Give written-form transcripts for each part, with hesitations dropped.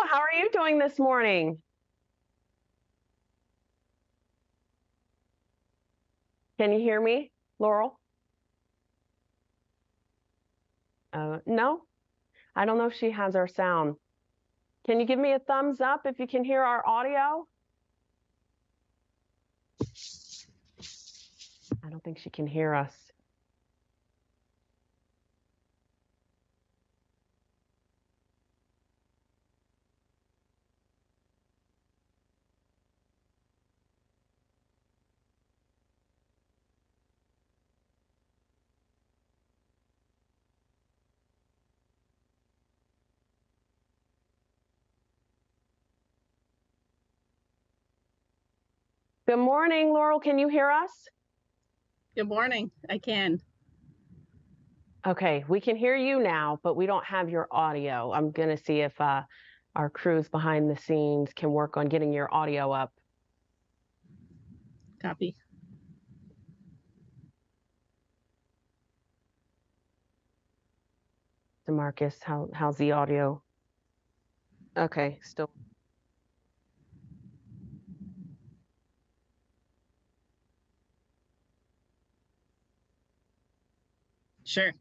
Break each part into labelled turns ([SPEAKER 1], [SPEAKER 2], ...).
[SPEAKER 1] How are you doing this morning? Can you hear me, Laurel? No, I don't know if she has our sound. Can you give me a thumbs up if you can hear our audio? I don't think she can hear us. Good morning, Laurel. Can you hear us?
[SPEAKER 2] Good morning. I can.
[SPEAKER 1] Okay, we can hear you now, but we don't have your audio. I'm going to see if our crews behind the scenes can work on getting your audio up.
[SPEAKER 2] Copy.
[SPEAKER 1] DeMarcus, how's the audio? Okay, still.
[SPEAKER 2] Sure.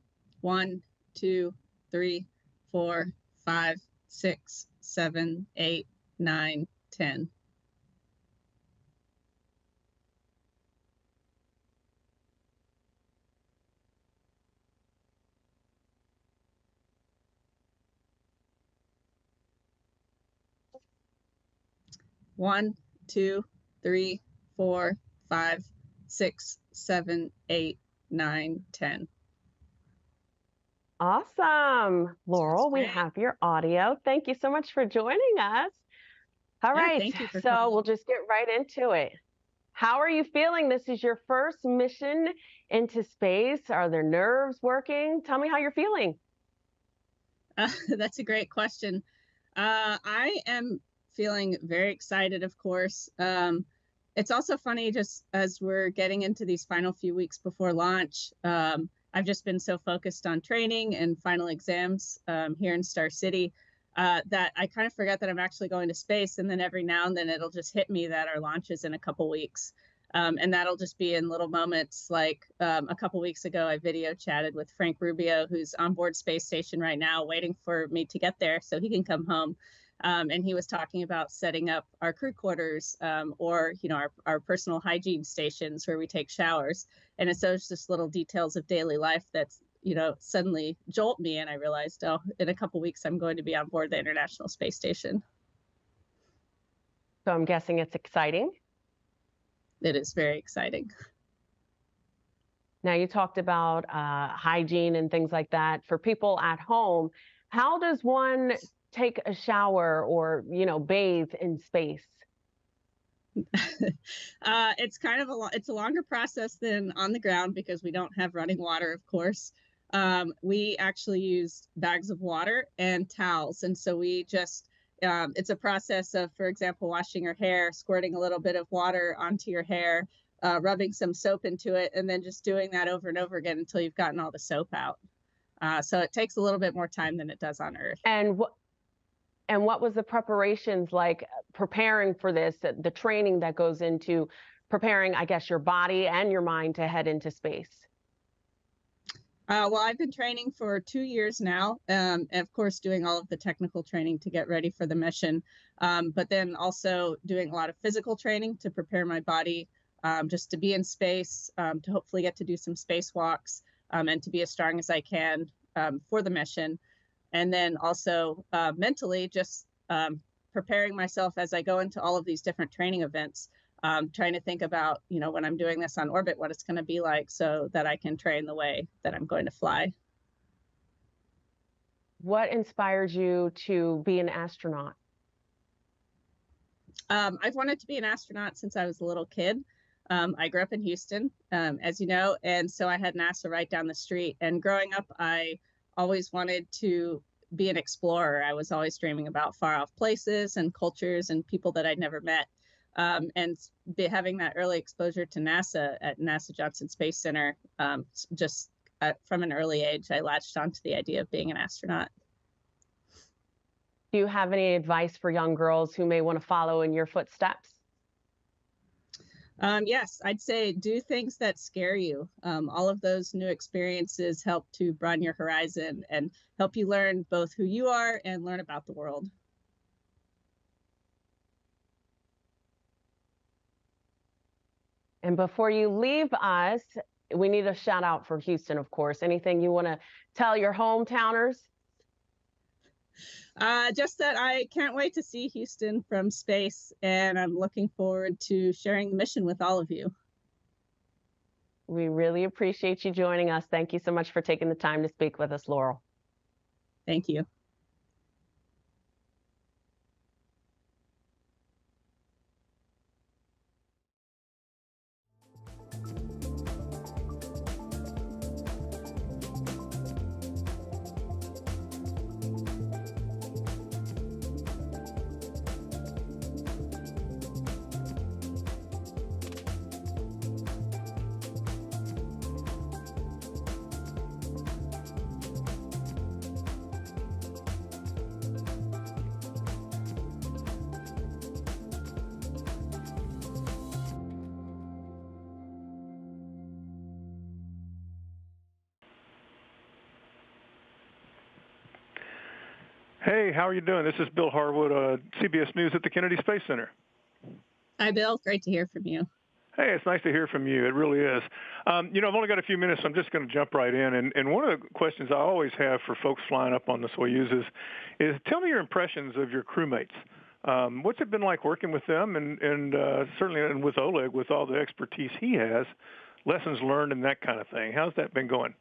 [SPEAKER 2] 1, 2, 3, 4, 5, 6, 7, 8, 9, 10. One, 2, 3, 4, 5, 6, 7, 8, 9, 10.
[SPEAKER 1] Awesome,
[SPEAKER 2] Sounds
[SPEAKER 1] Laurel. We
[SPEAKER 2] great.
[SPEAKER 1] have your audio. Thank you so much for joining us. All
[SPEAKER 2] Yeah,
[SPEAKER 1] right,
[SPEAKER 2] thank you for
[SPEAKER 1] so
[SPEAKER 2] calling.
[SPEAKER 1] we'll just get right into it. How are you feeling? This is your first mission into space. Are there nerves working? Tell me how you're feeling.
[SPEAKER 2] That's a great question. I am feeling very excited, of course. It's also funny, just as we're getting into these final few weeks before launch, I've just been so focused on training and final exams here in Star City that I kind of forget that I'm actually going to space. And then every now and then it'll just hit me that our launch is in a couple weeks. And that'll just be in little moments like a couple weeks ago, I video chatted with Frank Rubio, who's on board Space Station right now, waiting for me to get there so he can come home. And he was talking about setting up our crew quarters or, our personal hygiene stations where we take showers. And it's those just little details of daily life that's, suddenly jolt me. And I realized, oh, in a couple weeks, I'm going to be on board the International Space Station.
[SPEAKER 1] So I'm guessing it's exciting.
[SPEAKER 2] It is very exciting.
[SPEAKER 1] Now, you talked about hygiene and things like that. For people at home, how does one take a shower or, bathe in space?
[SPEAKER 2] It's kind of it's a longer process than on the ground because we don't have running water, of course. We actually use bags of water and towels, and so we just it's a process of, for example, washing your hair, squirting a little bit of water onto your hair, rubbing some soap into it, and then just doing that over and over again until you've gotten all the soap out. So it takes a little bit more time than it does on Earth.
[SPEAKER 1] And what was the preparations like preparing for this, the training that goes into preparing, I guess, your body and your mind to head into space?
[SPEAKER 2] Well, I've been training for 2 years now, and of course, doing all of the technical training to get ready for the mission, but then also doing a lot of physical training to prepare my body just to be in space, to hopefully get to do some spacewalks, and to be as strong as I can for the mission. And then also mentally, just preparing myself as I go into all of these different training events, trying to think about, when I'm doing this on orbit, what it's going to be like so that I can train the way that I'm going to fly.
[SPEAKER 1] What inspired you to be an astronaut?
[SPEAKER 2] I've wanted to be an astronaut since I was a little kid. I grew up in Houston, as you know, and so I had NASA right down the street. And growing up, I always wanted to be an explorer. I was always dreaming about far off places and cultures and people that I'd never met. And having that early exposure to NASA at NASA Johnson Space Center, just from an early age, I latched onto the idea of being an astronaut.
[SPEAKER 1] Do you have any advice for young girls who may want to follow in your footsteps?
[SPEAKER 2] Yes, I'd say do things that scare you. All of those new experiences help to broaden your horizon and help you learn both who you are and learn about the world.
[SPEAKER 1] And before you leave us, we need a shout out for Houston, of course. Anything you want to tell your hometowners?
[SPEAKER 2] Just that I can't wait to see Houston from space, and I'm looking forward to sharing the mission with all of you.
[SPEAKER 1] We really appreciate you joining us. Thank you so much for taking the time to speak with us, Laurel.
[SPEAKER 2] Thank you.
[SPEAKER 3] Hey, how are you doing? This is Bill Harwood, CBS News at the Kennedy Space Center.
[SPEAKER 2] Hi, Bill. Great to hear from you.
[SPEAKER 3] Hey, it's nice to hear from you. It really is. I've only got a few minutes, so I'm just going to jump right in. And one of the questions I always have for folks flying up on the Soyuz is tell me your impressions of your crewmates. What's it been like working with them and certainly with Oleg, with all the expertise he has, lessons learned and that kind of thing? How's that been going?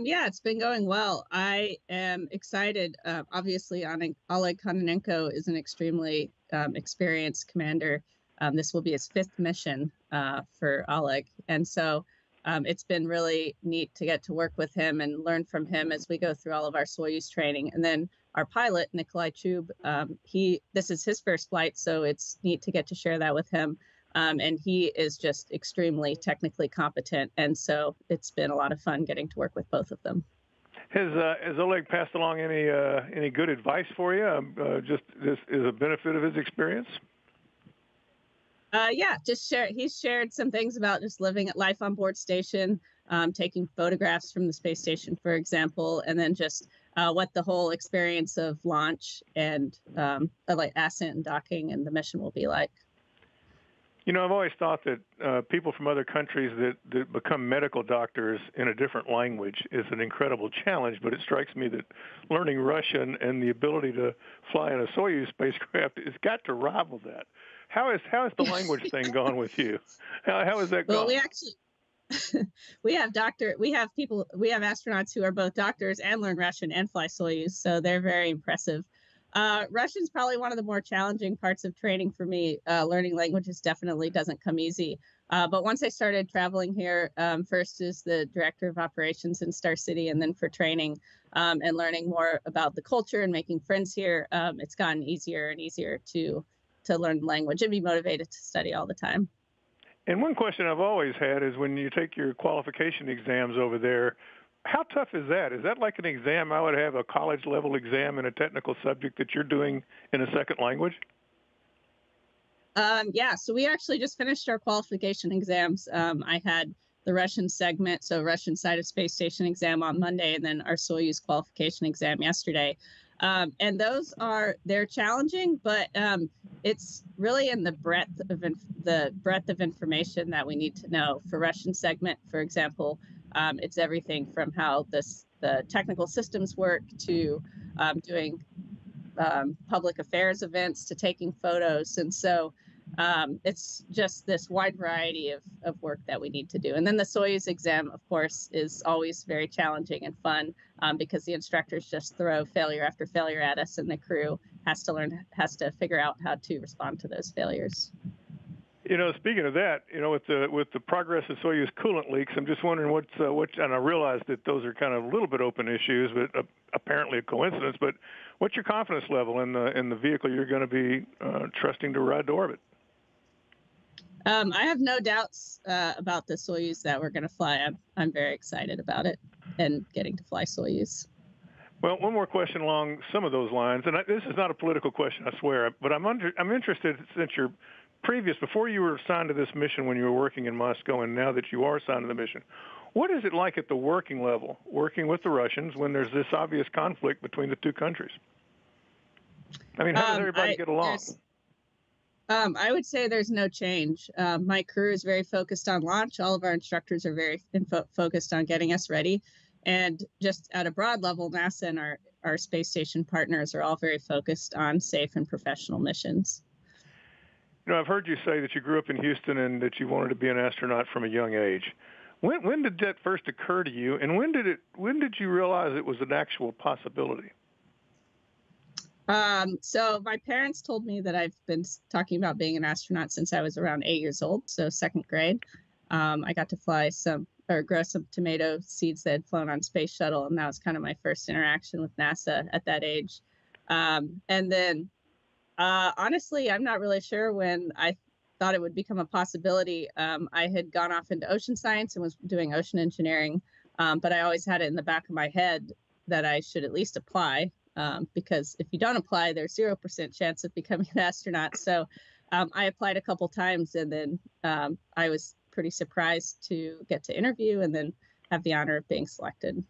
[SPEAKER 2] Yeah, it's been going well. I am excited. Obviously, Oleg Kononenko is an extremely experienced commander. This will be his fifth mission for Oleg. And so it's been really neat to get to work with him and learn from him as we go through all of our Soyuz training. And then our pilot, Nikolai Chub, this is his first flight, so it's neat to get to share that with him. And he is just extremely technically competent. And so it's been a lot of fun getting to work with both of them.
[SPEAKER 3] Has Oleg passed along any good advice for you, just as a benefit of his experience?
[SPEAKER 2] Yeah, he's shared some things about just living at life on board station, taking photographs from the space station, for example, and then just what the whole experience of launch and like ascent and docking and the mission will be like.
[SPEAKER 3] I've always thought that people from other countries that become medical doctors in a different language is an incredible challenge, but it strikes me that learning Russian and the ability to fly in a Soyuz spacecraft has got to rival that. How is the language thing gone with you? How is that going?
[SPEAKER 2] Well, we actually we have astronauts who are both doctors and learn Russian and fly Soyuz, so they're very impressive. Russian's probably one of the more challenging parts of training for me. Learning languages definitely doesn't come easy. But once I started traveling here, first as the director of operations in Star City, and then for training and learning more about the culture and making friends here, it's gotten easier and easier to learn the language and be motivated to study all the time.
[SPEAKER 3] And one question I've always had is when you take your qualification exams over there, how tough is that? Is that like an exam I would have, a college level exam in a technical subject that you're doing in a second language?
[SPEAKER 2] Yeah, so we actually just finished our qualification exams. I had the Russian segment, so Russian side of space station exam on Monday, and then our Soyuz qualification exam yesterday. And they're challenging, but it's really in the breadth of information that we need to know. For Russian segment, for example, it's everything from how the technical systems work to doing public affairs events to taking photos. And so it's just this wide variety of work that we need to do. And then the Soyuz exam, of course, is always very challenging and fun because the instructors just throw failure after failure at us, and the crew has to figure out how to respond to those failures.
[SPEAKER 3] Speaking of that, with the progress of Soyuz coolant leaks, I'm just wondering and I realize that those are kind of a little bit open issues, but apparently a coincidence. But what's your confidence level in the vehicle you're going to be trusting to ride to orbit?
[SPEAKER 2] I have no doubts about the Soyuz that we're going to fly. I'm very excited about it and getting to fly Soyuz.
[SPEAKER 3] Well, one more question along some of those lines, and this is not a political question, I swear, but I'm interested since you're before you were assigned to this mission when you were working in Moscow, and now that you are assigned to the mission, what is it like at the working level, working with the Russians when there's this obvious conflict between the two countries? I mean, how does everybody get along?
[SPEAKER 2] I would say there's no change. My crew is very focused on launch. All of our instructors are very focused on getting us ready. And just at a broad level, NASA and our space station partners are all very focused on safe and professional missions.
[SPEAKER 3] You know, I've heard you say that you grew up in Houston and that you wanted to be an astronaut from a young age. When did that first occur to you, and when did you realize it was an actual possibility?
[SPEAKER 2] So my parents told me that I've been talking about being an astronaut since I was around 8 years old, so second grade. I got to grow some tomato seeds that had flown on space shuttle, and that was kind of my first interaction with NASA at that age. And then, honestly, I'm not really sure when I thought it would become a possibility. I had gone off into ocean science and was doing ocean engineering, but I always had it in the back of my head that I should at least apply. Because if you don't apply, there's 0% chance of becoming an astronaut. So I applied a couple times, and then I was pretty surprised to get to interview and then have the honor of being selected.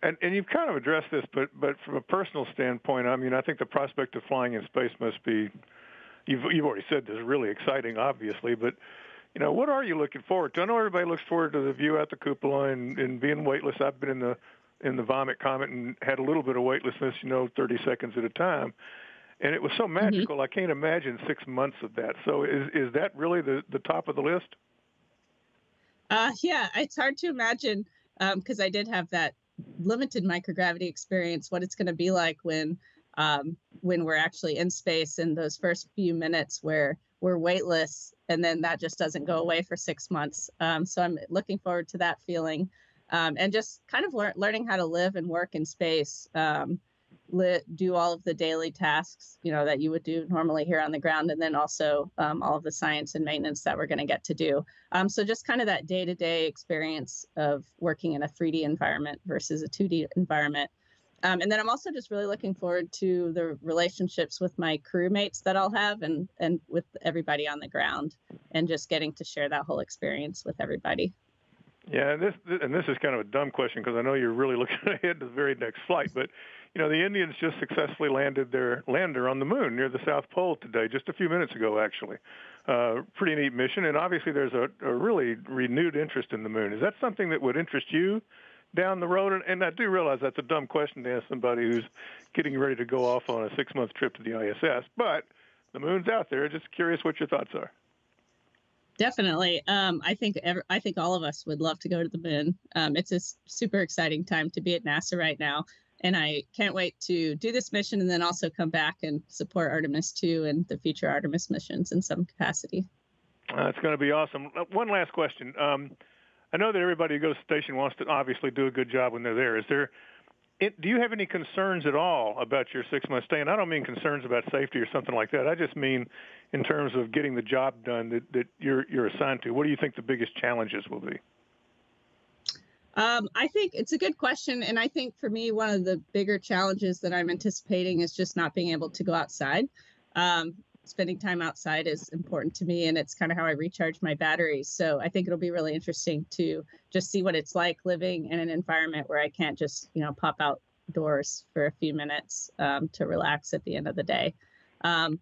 [SPEAKER 3] And you've kind of addressed this, but from a personal standpoint, I mean, I think the prospect of flying in space must be, you've already said this, really exciting, obviously, but you know, what are you looking forward to? I know everybody looks forward to the view out the cupola and being weightless. I've been in the Vomit Comet and had a little bit of weightlessness, 30 seconds at a time. And it was so magical, I can't imagine 6 months of that. So is that really the top of the list?
[SPEAKER 2] Yeah, it's hard to imagine because I did have that limited microgravity experience, what it's going to be like when we're actually in space in those first few minutes where we're weightless, and then that just doesn't go away for 6 months. So I'm looking forward to that feeling. And just kind of learning how to live and work in space, do all of the daily tasks, that you would do normally here on the ground, and then also all of the science and maintenance that we're going to get to do. So just kind of that day-to-day experience of working in a 3D environment versus a 2D environment. And then I'm also just really looking forward to the relationships with my crewmates that I'll have and with everybody on the ground, and just getting to share that whole experience with everybody.
[SPEAKER 3] Yeah, and this is kind of a dumb question because I know you're really looking ahead to the very next flight, but the Indians just successfully landed their lander on the moon near the South Pole today, just a few minutes ago, actually. Pretty neat mission, and obviously there's a really renewed interest in the moon. Is that something that would interest you down the road? And I do realize that's a dumb question to ask somebody who's getting ready to go off on a 6-month trip to the ISS, but the moon's out there. Just curious what your thoughts are.
[SPEAKER 2] Definitely. I think all of us would love to go to the moon. It's a super exciting time to be at NASA right now. And I can't wait to do this mission and then also come back and support Artemis 2 and the future Artemis missions in some capacity.
[SPEAKER 3] It's going to be awesome. One last question. I know that everybody who goes to the station wants to obviously do a good job when they're there. Do you have any concerns at all about your 6-month stay? And I don't mean concerns about safety or something like that. I just mean in terms of getting the job done that you're assigned to. What do you think the biggest challenges will be?
[SPEAKER 2] I think it's a good question. And I think for me, one of the bigger challenges that I'm anticipating is just not being able to go outside. Spending time outside is important to me, and it's kind of how I recharge my batteries. So I think it'll be really interesting to just see what it's like living in an environment where I can't just, pop outdoors for a few minutes to relax at the end of the day. And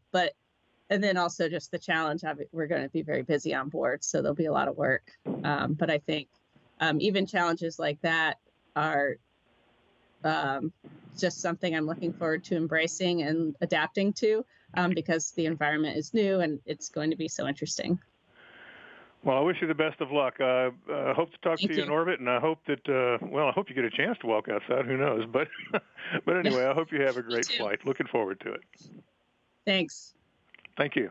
[SPEAKER 2] then also just the challenge of it, we're going to be very busy on board, so there'll be a lot of work. But I think even challenges like that are just something I'm looking forward to embracing and adapting to, because the environment is new and it's going to be so interesting.
[SPEAKER 3] Well, I wish you the best of luck. I hope to talk to you in orbit, and I hope that, I hope you get a chance to walk outside. Who knows? But anyway, I hope you have a great flight. Looking forward to it.
[SPEAKER 2] Thanks.
[SPEAKER 3] Thank you.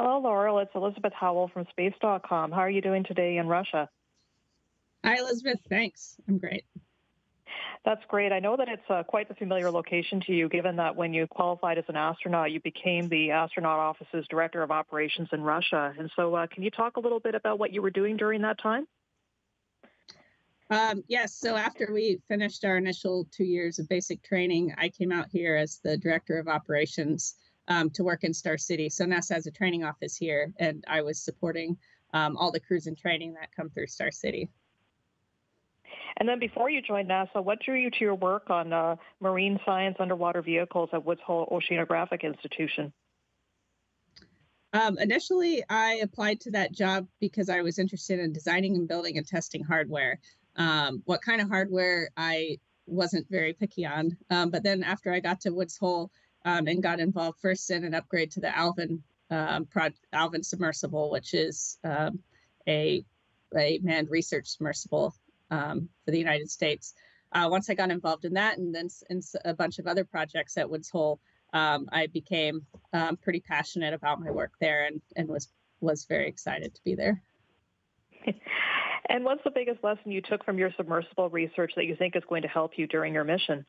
[SPEAKER 4] Hello, Laurel. It's Elizabeth Howell from Space.com. How are you doing today in Russia?
[SPEAKER 2] Hi, Elizabeth. Thanks. I'm great.
[SPEAKER 4] That's great. I know that it's quite a familiar location to you, given that when you qualified as an astronaut, you became the astronaut office's director of operations in Russia. And so can you talk a little bit about what you were doing during that time?
[SPEAKER 2] Yes. So after we finished our initial 2 years of basic training, I came out here as the director of operations to work in Star City. So NASA has a training office here, and I was supporting all the crews and training that come through Star City.
[SPEAKER 4] And then before you joined NASA, what drew you to your work on marine science underwater vehicles at Woods Hole Oceanographic Institution?
[SPEAKER 2] Initially, I applied to that job because I was interested in designing and building and testing hardware. What kind of hardware I wasn't very picky on. But then after I got to Woods Hole and got involved first in an upgrade to the Alvin submersible, which is a manned research submersible for the United States. Once I got involved in that and then in a bunch of other projects at Woods Hole, I became pretty passionate about my work there and was very excited to be there.
[SPEAKER 4] And what's the biggest lesson you took from your submersible research that you think is going to help you during your mission?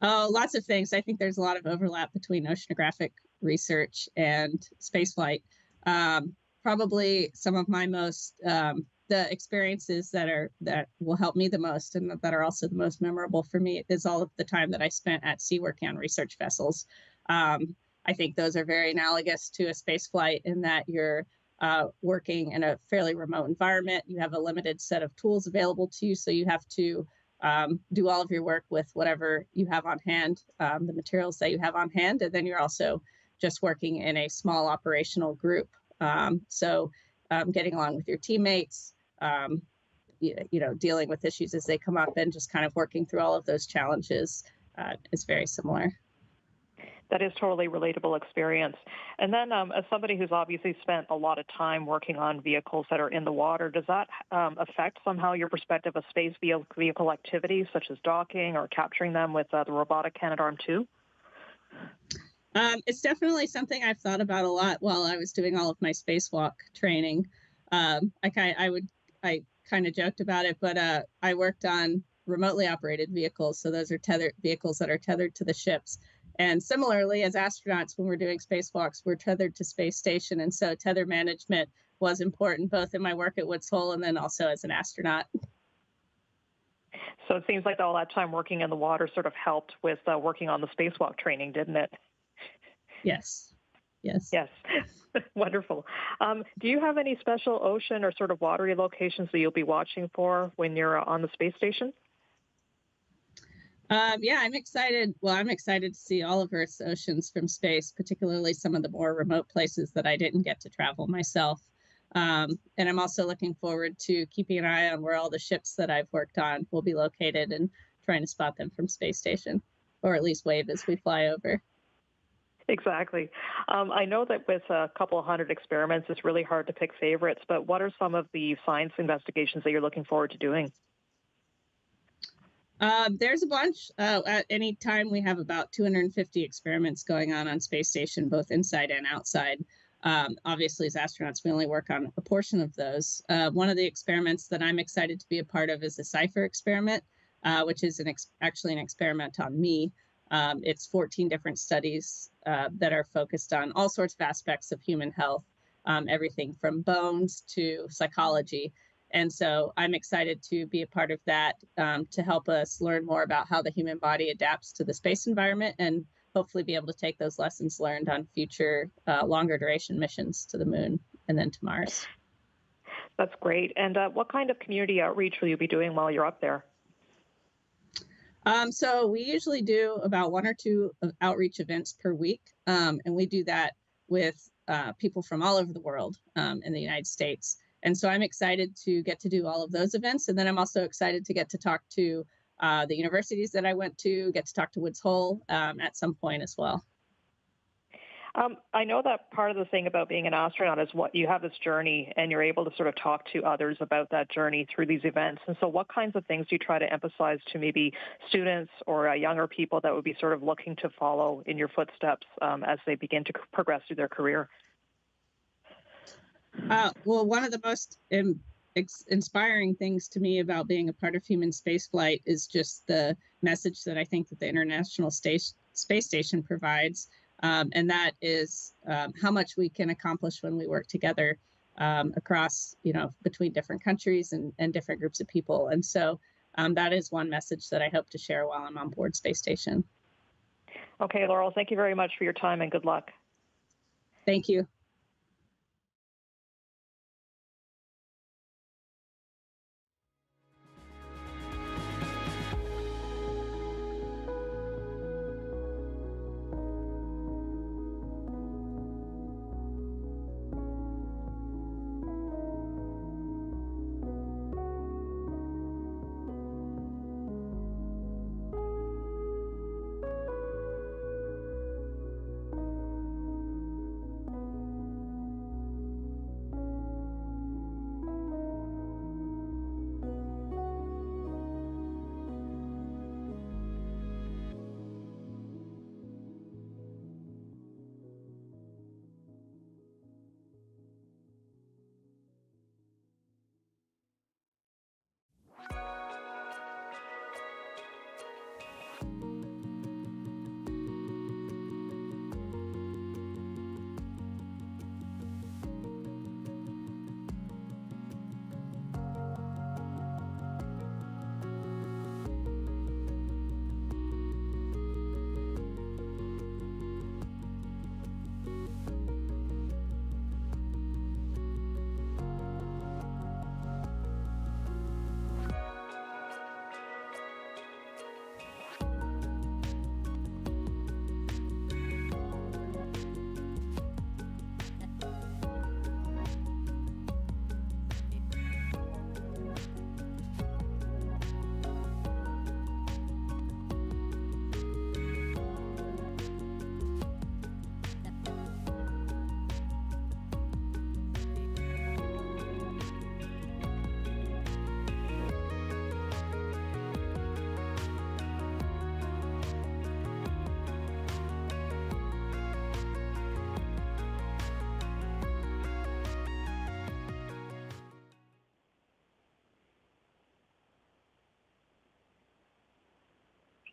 [SPEAKER 2] Oh, lots of things. I think there's a lot of overlap between oceanographic research and spaceflight. Probably some of my most the experiences that will help me the most and that are also the most memorable for me is all of the time that I spent at sea working on research vessels. I think those are very analogous to a space flight in that you're working in a fairly remote environment. You have a limited set of tools available to you, so you have to do all of your work with whatever you have on hand, the materials that you have on hand, and then you're also just working in a small operational group. So getting along with your teammates, dealing with issues as they come up and just kind of working through all of those challenges is very similar.
[SPEAKER 4] That is totally relatable experience. And then as somebody who's obviously spent a lot of time working on vehicles that are in the water, does that affect somehow your perspective of space vehicle activities, such as docking or capturing them with the robotic Canadarm2?
[SPEAKER 2] It's definitely something I've thought about a lot while I was doing all of my spacewalk training. I kind of joked about it, but I worked on remotely operated vehicles. So those are vehicles that are tethered to the ships. And similarly, as astronauts, when we're doing spacewalks, we're tethered to space station. And so tether management was important both in my work at Woods Hole and then also as an astronaut.
[SPEAKER 4] So it seems like all that time working in the water sort of helped with working on the spacewalk training, didn't it?
[SPEAKER 2] Yes.
[SPEAKER 4] Wonderful. Do you have any special ocean or sort of watery locations that you'll be watching for when you're on the space station?
[SPEAKER 2] Yeah, I'm excited. Well, I'm excited to see all of Earth's oceans from space, particularly some of the more remote places that I didn't get to travel myself. And I'm also looking forward to keeping an eye on where all the ships that I've worked on will be located and trying to spot them from space station, or at least wave as we fly over.
[SPEAKER 4] Exactly. I know that with a couple of hundred experiments, it's really hard to pick favorites, but what are some of the science investigations that you're looking forward to doing?
[SPEAKER 2] There's a bunch. At any time, we have about 250 experiments going on space station, both inside and outside. Obviously, as astronauts, we only work on a portion of those. One of the experiments that I'm excited to be a part of is the CIPHER experiment, which is actually an experiment on me. It's 14 different studies that are focused on all sorts of aspects of human health, everything from bones to psychology. And so I'm excited to be a part of that to help us learn more about how the human body adapts to the space environment and hopefully be able to take those lessons learned on future longer duration missions to the moon and then to Mars.
[SPEAKER 4] That's great. And what kind of community outreach will you be doing while you're up there?
[SPEAKER 2] So we usually do about 1 or 2 outreach events per week. And we do that with people from all over the world in the United States. And so I'm excited to get to do all of those events. And then I'm also excited to get to talk to the universities that I went to, get to talk to Woods Hole at some point as well.
[SPEAKER 4] I know that part of the thing about being an astronaut is what you have this journey and you're able to sort of talk to others about that journey through these events. And so what kinds of things do you try to emphasize to maybe students or younger people that would be sort of looking to follow in your footsteps as they begin to progress through their career?
[SPEAKER 2] Well, one of the most inspiring things to me about being a part of human spaceflight is just the message that I think that the International Space Station provides. And that is how much we can accomplish when we work together across, between different countries and different groups of people. And so that is one message that I hope to share while I'm on board Space Station.
[SPEAKER 4] Okay, Laurel, thank you very much for your time and good luck.
[SPEAKER 2] Thank you.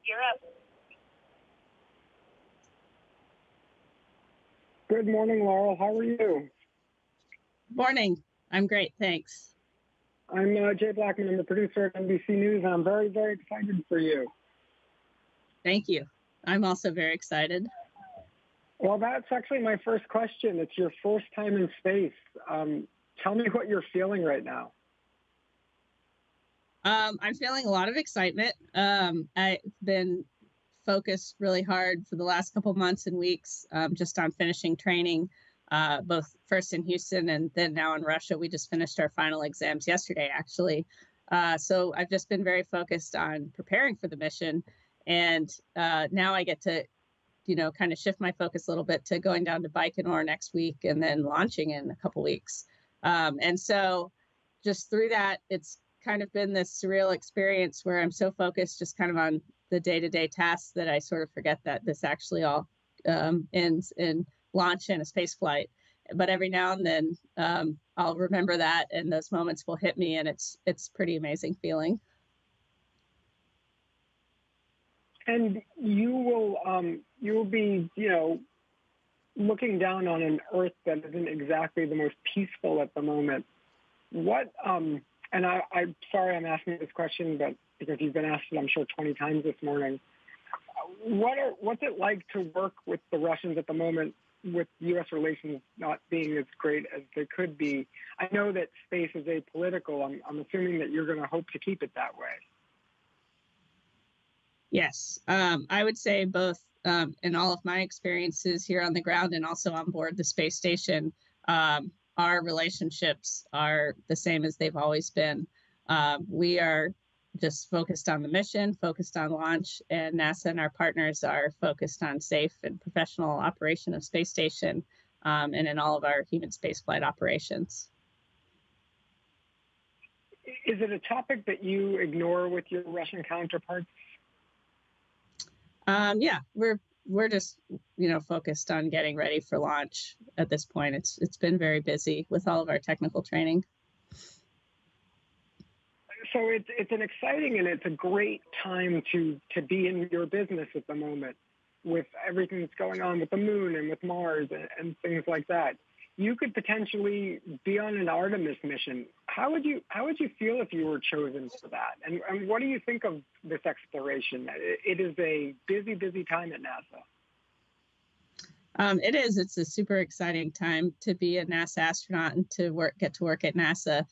[SPEAKER 4] You're up.
[SPEAKER 5] Good morning, Laurel. How are you?
[SPEAKER 2] Morning. I'm great. Thanks.
[SPEAKER 5] I'm Jay Blackman. I'm the producer at NBC News, and I'm very, very excited for you.
[SPEAKER 2] Thank you. I'm also very excited.
[SPEAKER 5] Well, that's actually my first question. It's your first time in space. Tell me what you're feeling right now.
[SPEAKER 2] I'm feeling a lot of excitement. I've been focused really hard for the last couple months and weeks just on finishing training, both first in Houston and then now in Russia. We just finished our final exams yesterday, actually. So I've just been very focused on preparing for the mission. And now I get to, kind of shift my focus a little bit to going down to Baikonur next week and then launching in a couple weeks. And so just through that, it's kind of been this surreal experience where I'm so focused just kind of on the day-to-day tasks that I sort of forget that this actually all ends in launch and a space flight. But every now and then I'll remember that and those moments will hit me, and it's pretty amazing feeling.
[SPEAKER 5] And you will be, looking down on an Earth that isn't exactly the most peaceful at the moment. What and I'm sorry I'm asking this question, but because you've been asked it, I'm sure 20 times this morning. What's it like to work with the Russians at the moment, with U.S. relations not being as great as they could be? I know that space is apolitical. I'm assuming that you're going to hope to keep it that way.
[SPEAKER 2] Yes, I would say both in all of my experiences here on the ground and also on board the space station, our relationships are the same as they've always been. We are just focused on the mission, focused on launch, and NASA and our partners are focused on safe and professional operation of space station and in all of our human spaceflight operations.
[SPEAKER 5] Is it a topic that you ignore with your Russian counterparts?
[SPEAKER 2] Yeah, we're just focused on getting ready for launch at this point. It's been very busy with all of our technical training.
[SPEAKER 5] So it's an exciting and it's a great time to be in your business at the moment, with everything that's going on with the moon and with Mars and things like that. You could potentially be on an Artemis mission. How would you feel if you were chosen for that? And what do you think of this exploration? It is a busy time at NASA.
[SPEAKER 2] It is. It's a super exciting time to be a NASA astronaut and to get to work at NASA.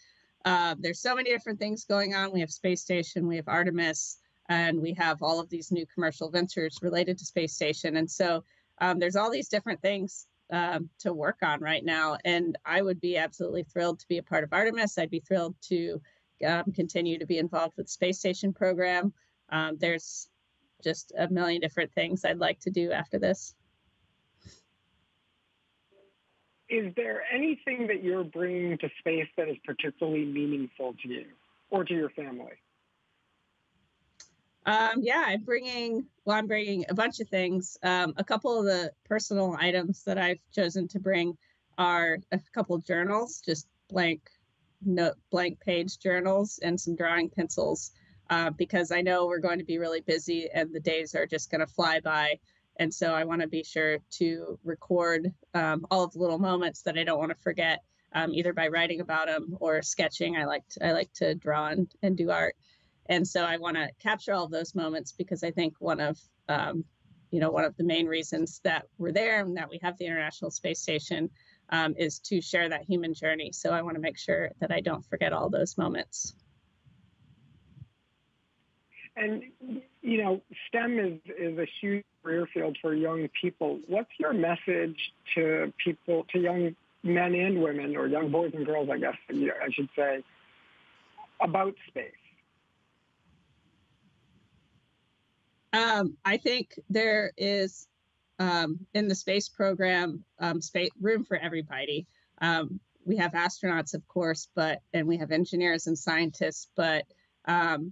[SPEAKER 2] There's so many different things going on. We have space station, we have Artemis, and we have all of these new commercial ventures related to space station. And so there's all these different things to work on right now. And I would be absolutely thrilled to be a part of Artemis. I'd be thrilled to continue to be involved with the space station program. There's just a million different things I'd like to do after this.
[SPEAKER 5] Is there anything that you're bringing to space that is particularly meaningful to you or to your family?
[SPEAKER 2] Yeah, I'm bringing a bunch of things. A couple of the personal items that I've chosen to bring are a couple of journals, just blank page journals, and some drawing pencils, because I know we're going to be really busy and the days are just going to fly by. And so I want to be sure to record all of the little moments that I don't want to forget, either by writing about them or sketching. I like to draw and do art. And so I want to capture all of those moments because I think one of the main reasons that we're there and that we have the International Space Station is to share that human journey. So I want to make sure that I don't forget all those moments.
[SPEAKER 5] And, STEM is a huge career field for young people. What's your message to people, to young men and women, or young boys and girls, I guess I should say, about space?
[SPEAKER 2] I think there is, in the space program, room for everybody. We have astronauts, of course, and we have engineers and scientists, but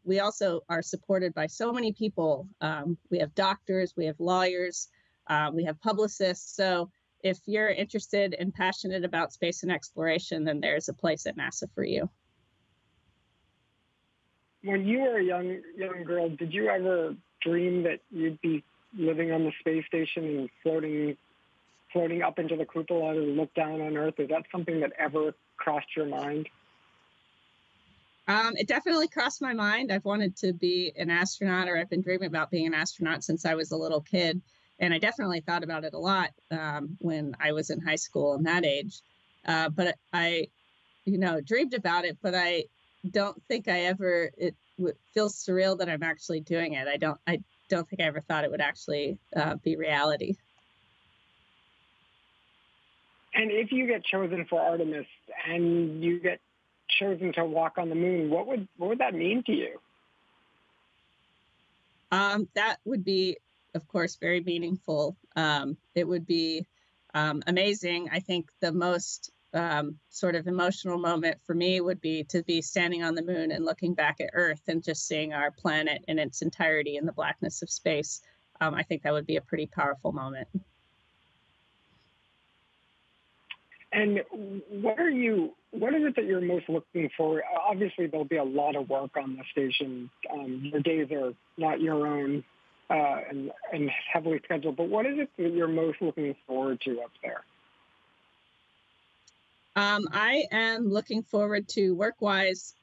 [SPEAKER 2] we also are supported by so many people. We have doctors, we have lawyers, we have publicists. So if you're interested and passionate about space and exploration, then there's a place at NASA for you.
[SPEAKER 5] When you were a young girl, did you ever dream that you'd be living on the space station and floating up into the cupola to look down on Earth? Is that something that ever crossed your mind?
[SPEAKER 2] It definitely crossed my mind. I've wanted to be an astronaut, or I've been dreaming about being an astronaut since I was a little kid. And I definitely thought about it a lot when I was in high school and that age. But I, dreamed about it, but I don't think it feels surreal that I'm actually doing it. I don't think I ever thought it would actually be reality.
[SPEAKER 5] And if you get chosen for Artemis and you get chosen to walk on the moon, what would that mean to you?
[SPEAKER 2] That would be, of course, very meaningful. It would be amazing. I think the most sort of emotional moment for me would be to be standing on the moon and looking back at Earth and just seeing our planet in its entirety in the blackness of space. I think that would be a pretty powerful moment.
[SPEAKER 5] And what is it that you're most looking for? Obviously, there'll be a lot of work on the station. Your days are not your own and heavily scheduled. But what is it that you're most looking forward to up there?
[SPEAKER 2] I am looking forward to work-wise,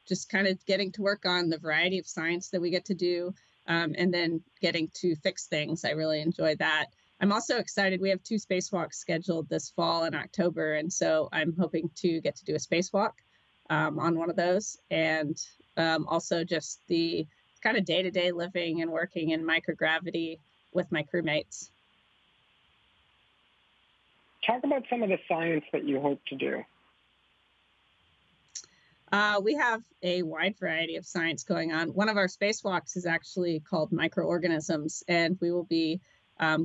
[SPEAKER 2] just kind of getting to work on the variety of science that we get to do, and then getting to fix things. I really enjoy that. I'm also excited. We have 2 spacewalks scheduled this fall in October, and so I'm hoping to get to do a spacewalk on one of those, and also just the kind of day-to-day living and working in microgravity with my crewmates.
[SPEAKER 5] Talk about some of the science that you hope to do.
[SPEAKER 2] We have a wide variety of science going on. One of our spacewalks is actually called microorganisms, and we will be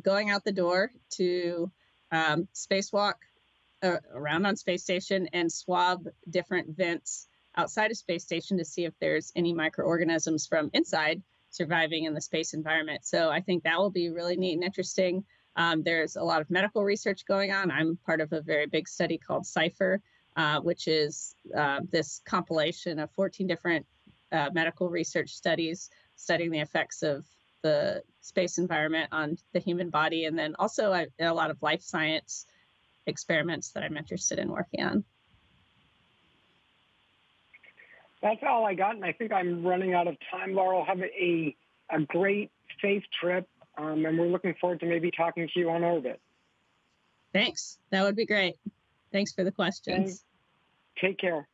[SPEAKER 2] going out the door to spacewalk around on space station and swab different vents outside of space station to see if there's any microorganisms from inside surviving in the space environment. So I think that will be really neat and interesting. There's a lot of medical research going on. I'm part of a very big study called CIPHER, which is this compilation of 14 different medical research studies studying the effects of the space environment on the human body, and then also a lot of life science experiments that I'm interested in working on.
[SPEAKER 5] That's all I got, and I think I'm running out of time, Laurel. Have a great, safe trip, and we're looking forward to maybe talking to you on orbit.
[SPEAKER 2] Thanks. That would be great. Thanks for the questions.
[SPEAKER 5] And take care.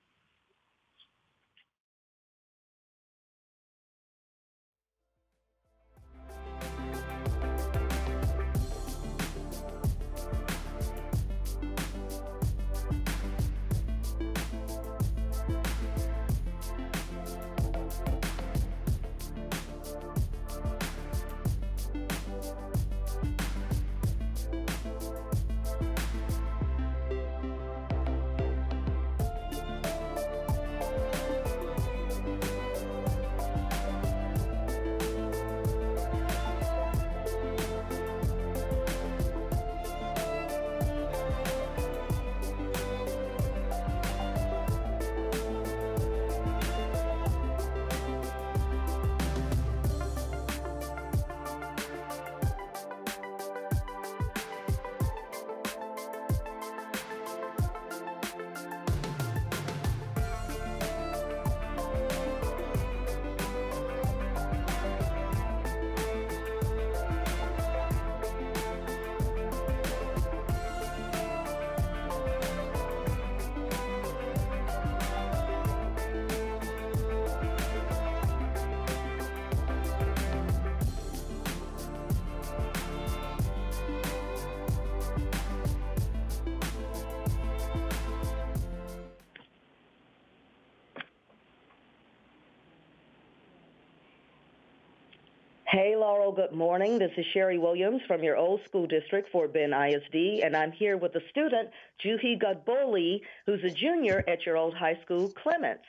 [SPEAKER 6] Hey, Laurel, good morning. This is Sherry Williams from your old school district, Fort Bend ISD, and I'm here with a student, Juhi Gadboli, who's a junior at your old high school, Clements.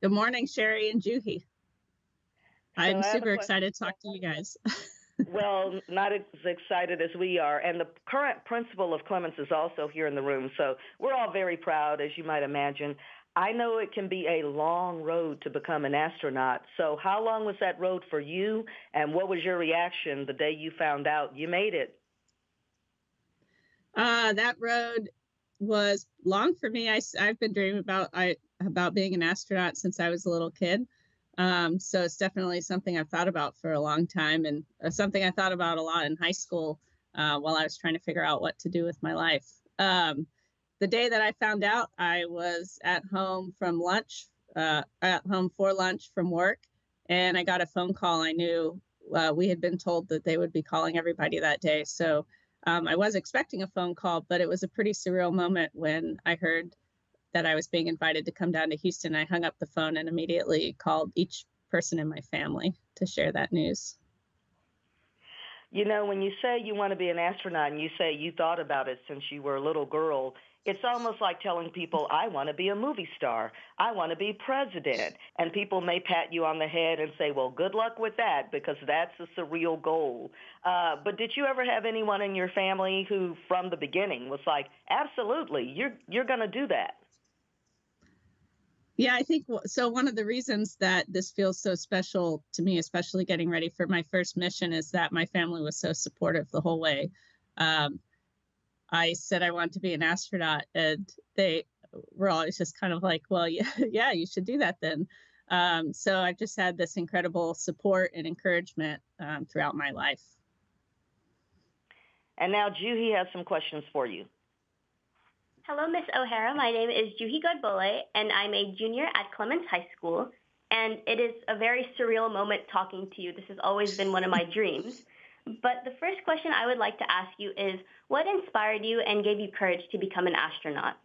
[SPEAKER 2] Good morning, Sherry and Juhi. I'm super excited to talk to you guys.
[SPEAKER 6] Well, not as excited as we are. And the current principal of Clements is also here in the room, so we're all very proud, as you might imagine. I know it can be a long road to become an astronaut. So how long was that road for you, and what was your reaction the day you found out you made it?
[SPEAKER 2] That road was long for me. I've been dreaming about being an astronaut since I was a little kid. So it's definitely something I've thought about for a long time, and something I thought about a lot in high school while I was trying to figure out what to do with my life. The day that I found out, I was at home from lunch, at home for lunch from work, and I got a phone call. I knew we had been told that they would be calling everybody that day. So I was expecting a phone call, but it was a pretty surreal moment when I heard that I was being invited to come down to Houston. I hung up the phone and immediately called each person in my family to share that news.
[SPEAKER 6] You know, when you say you want to be an astronaut and you say you thought about it since you were a little girl, it's almost like telling people, I want to be a movie star. I want to be president. And people may pat you on the head and say, well, good luck with that, because that's a surreal goal. But did you ever have anyone in your family who, from the beginning, was like, absolutely, you're going to do that?
[SPEAKER 2] Yeah, I think so. One of the reasons that this feels so special to me, especially getting ready for my first mission, is that my family was so supportive the whole way. I said I want to be an astronaut, and they were always just kind of like, well, yeah, you should do that then. So I've just had this incredible support and encouragement throughout my life.
[SPEAKER 6] And now Juhi has some questions for you.
[SPEAKER 7] Hello, Miss O'Hara. My name is Juhi Godbole, and I'm a junior at Clements High School. And it is a very surreal moment talking to you. This has always been one of my dreams. But the first question I would like to ask you is, what inspired you and gave you courage to become an astronaut?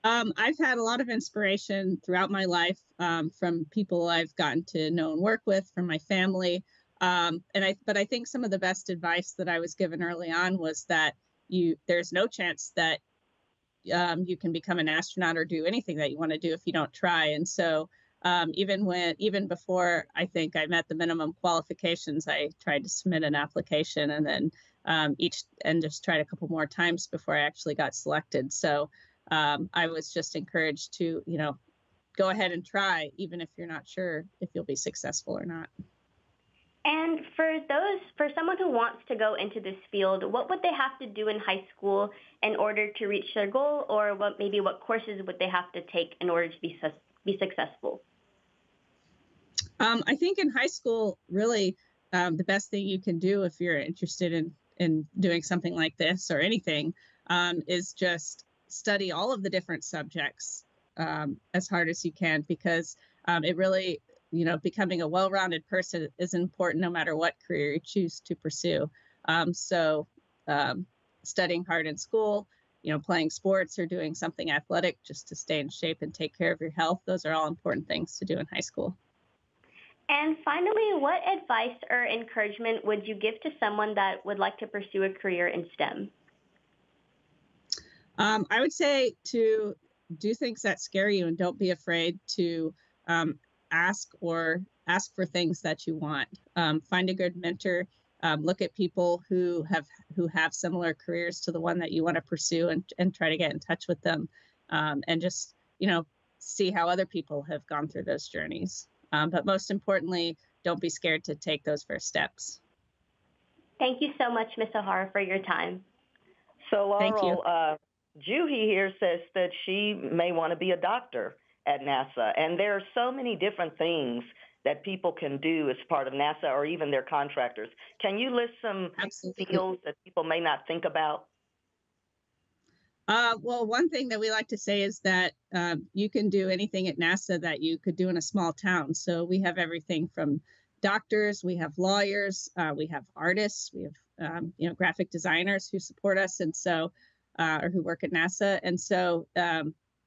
[SPEAKER 2] I've had a lot of inspiration throughout my life from people I've gotten to know and work with, from my family. But I think some of the best advice that I was given early on was that there's no chance that you can become an astronaut or do anything that you want to do if you don't try. And so even before I think I met the minimum qualifications, I tried to submit an application, and then just tried a couple more times before I actually got selected. So I was just encouraged to, go ahead and try, even if you're not sure if you'll be successful or not.
[SPEAKER 7] And for someone who wants to go into this field, what would they have to do in high school in order to reach their goal, or what courses would they have to take in order to be successful?
[SPEAKER 2] I think in high school, really, the best thing you can do if you're interested in doing something like this or anything is just study all of the different subjects as hard as you can, because it really, becoming a well-rounded person is important no matter what career you choose to pursue. So studying hard in school, playing sports or doing something athletic just to stay in shape and take care of your health, those are all important things to do in high school.
[SPEAKER 7] And finally, what advice or encouragement would you give to someone that would like to pursue a career in STEM?
[SPEAKER 2] I would say to do things that scare you, and don't be afraid to ask for things that you want. Find a good mentor. Look at people who have similar careers to the one that you want to pursue, and try to get in touch with them, and just see how other people have gone through those journeys. But most importantly, don't be scared to take those first steps.
[SPEAKER 7] Thank you so much, Ms. O'Hara, for your time.
[SPEAKER 6] So,
[SPEAKER 2] Thank you.
[SPEAKER 6] Loral, Juhi here says that she may want to be a doctor at NASA. And there are so many different things that people can do as part of NASA or even their contractors. Can you list some fields that people may not think about?
[SPEAKER 2] Well, one thing that we like to say is that you can do anything at NASA that you could do in a small town. So we have everything from doctors, we have lawyers, we have artists, we have graphic designers who support us, and so or who work at NASA, and so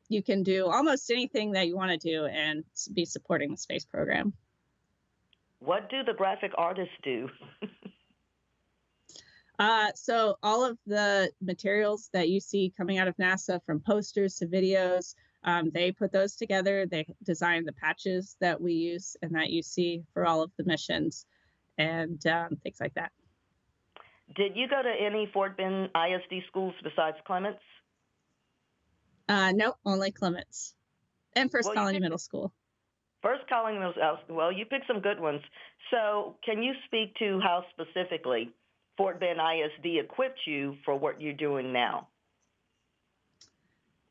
[SPEAKER 2] you can do almost anything that you want to do and be supporting the space program.
[SPEAKER 6] What do the graphic artists do?
[SPEAKER 2] So all of the materials that you see coming out of NASA, from posters to videos, they put those together. They design the patches that we use and that you see for all of the missions, and things like that.
[SPEAKER 6] Did you go to any Fort Bend ISD schools besides Clements?
[SPEAKER 2] No, only Clements and First Colony Middle School.
[SPEAKER 6] First Colony Middle School. Well, you picked some good ones. So can you speak to how specifically Fort Bend ISD equipped you for what you're doing now?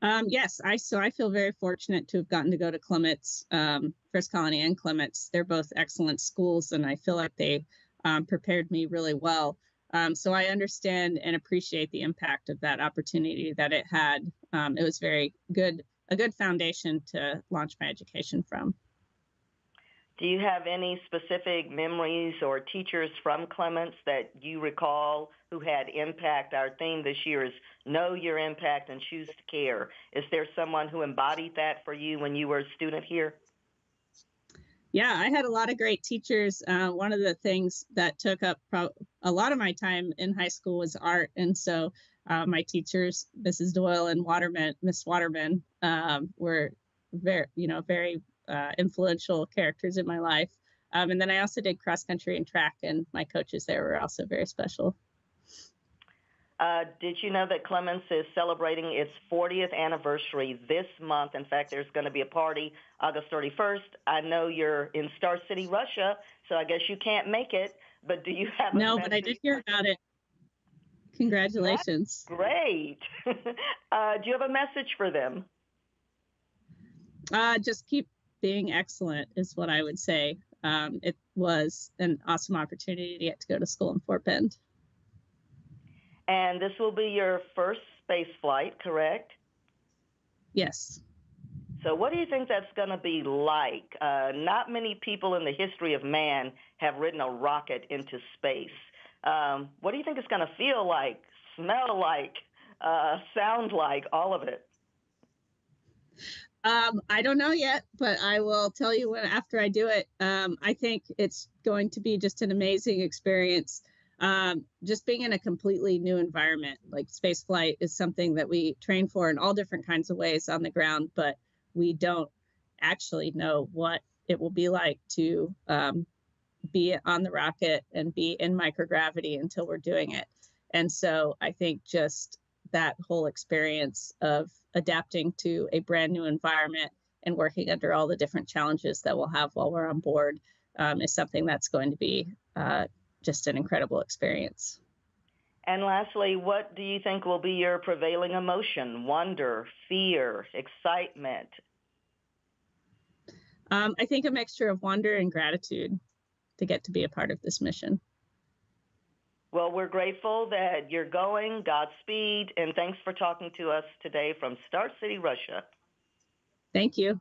[SPEAKER 2] Yes, I feel very fortunate to have gotten to go to Clements, First Colony and Clements. They're both excellent schools, and I feel like they prepared me really well. So I understand and appreciate the impact of that opportunity that it had. It was a good foundation to launch my education from.
[SPEAKER 6] Do you have any specific memories or teachers from Clements that you recall who had impact? Our theme this year is Know Your Impact and Choose to Care. Is there someone who embodied that for you when you were a student here?
[SPEAKER 2] Yeah, I had a lot of great teachers. One of the things that took up a lot of my time in high school was art. And so my teachers, Mrs. Doyle and Miss Waterman, were very influential characters in my life. And then I also did cross country and track, and my coaches there were also very special.
[SPEAKER 6] Did you know that Clements is celebrating its 40th anniversary this month? In fact, there's going to be a party August 31st. I know you're in Star City, Russia, so I guess you can't make it, but do you have
[SPEAKER 2] No, but I did hear about it. Congratulations.
[SPEAKER 6] That's great. Do you have a message for them?
[SPEAKER 2] Just keep being excellent is what I would say. It was an awesome opportunity to get to go to school in Fort Bend.
[SPEAKER 6] And this will be your first space flight, correct?
[SPEAKER 2] Yes.
[SPEAKER 6] So what do you think that's going to be like? Not many people in the history of man have ridden a rocket into space. What do you think it's going to feel like, smell like, sound like, all of it?
[SPEAKER 2] I don't know yet, but I will tell you when after I do it. I think it's going to be just an amazing experience. Just being in a completely new environment, like space flight, is something that we train for in all different kinds of ways on the ground, but we don't actually know what it will be like to be on the rocket and be in microgravity until we're doing it. And so I think just that whole experience of adapting to a brand new environment and working under all the different challenges that we'll have while we're on board is something that's going to be just an incredible experience.
[SPEAKER 6] And lastly, what do you think will be your prevailing emotion? Wonder, fear, excitement?
[SPEAKER 2] I think a mixture of wonder and gratitude to get to be a part of this mission.
[SPEAKER 6] Well, we're grateful that you're going. Godspeed. And thanks for talking to us today from Star City, Russia.
[SPEAKER 2] Thank you.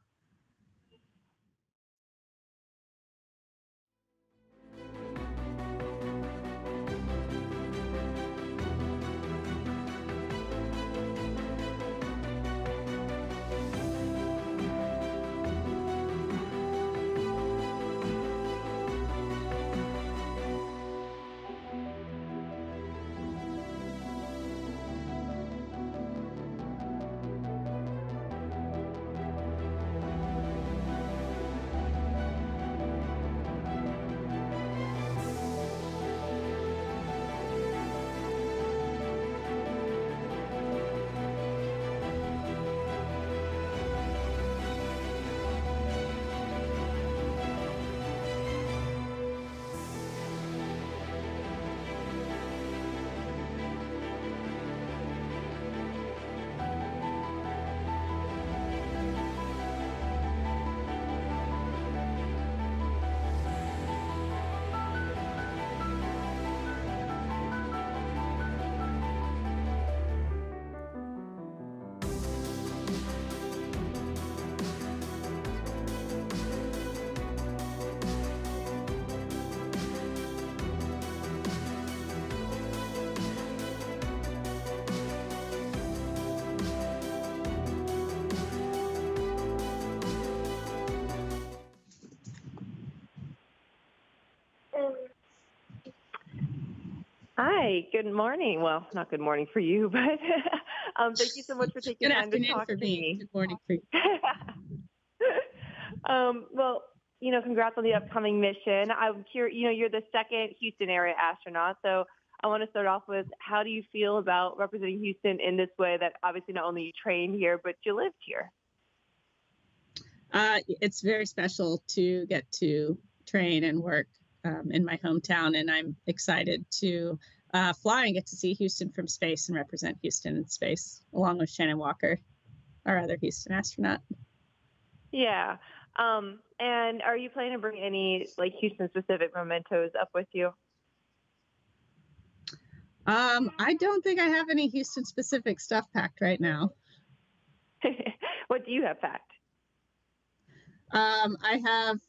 [SPEAKER 8] Hi, good morning. Well, not good morning for you, but thank you so much for taking time to talk to me.
[SPEAKER 2] Good morning for you.
[SPEAKER 8] Well, congrats on the upcoming mission. I'm curious, you're the second Houston area astronaut, so I want to start off with, how do you feel about representing Houston in this way that obviously not only you trained here, but you lived here?
[SPEAKER 2] It's very special to get to train and work in my hometown, and I'm excited to fly and get to see Houston from space and represent Houston in space, along with Shannon Walker, our other Houston astronaut.
[SPEAKER 8] Yeah. And are you planning to bring any Houston-specific mementos up with you?
[SPEAKER 2] I don't think I have any Houston-specific stuff packed right now.
[SPEAKER 8] What do you have packed?
[SPEAKER 2] I have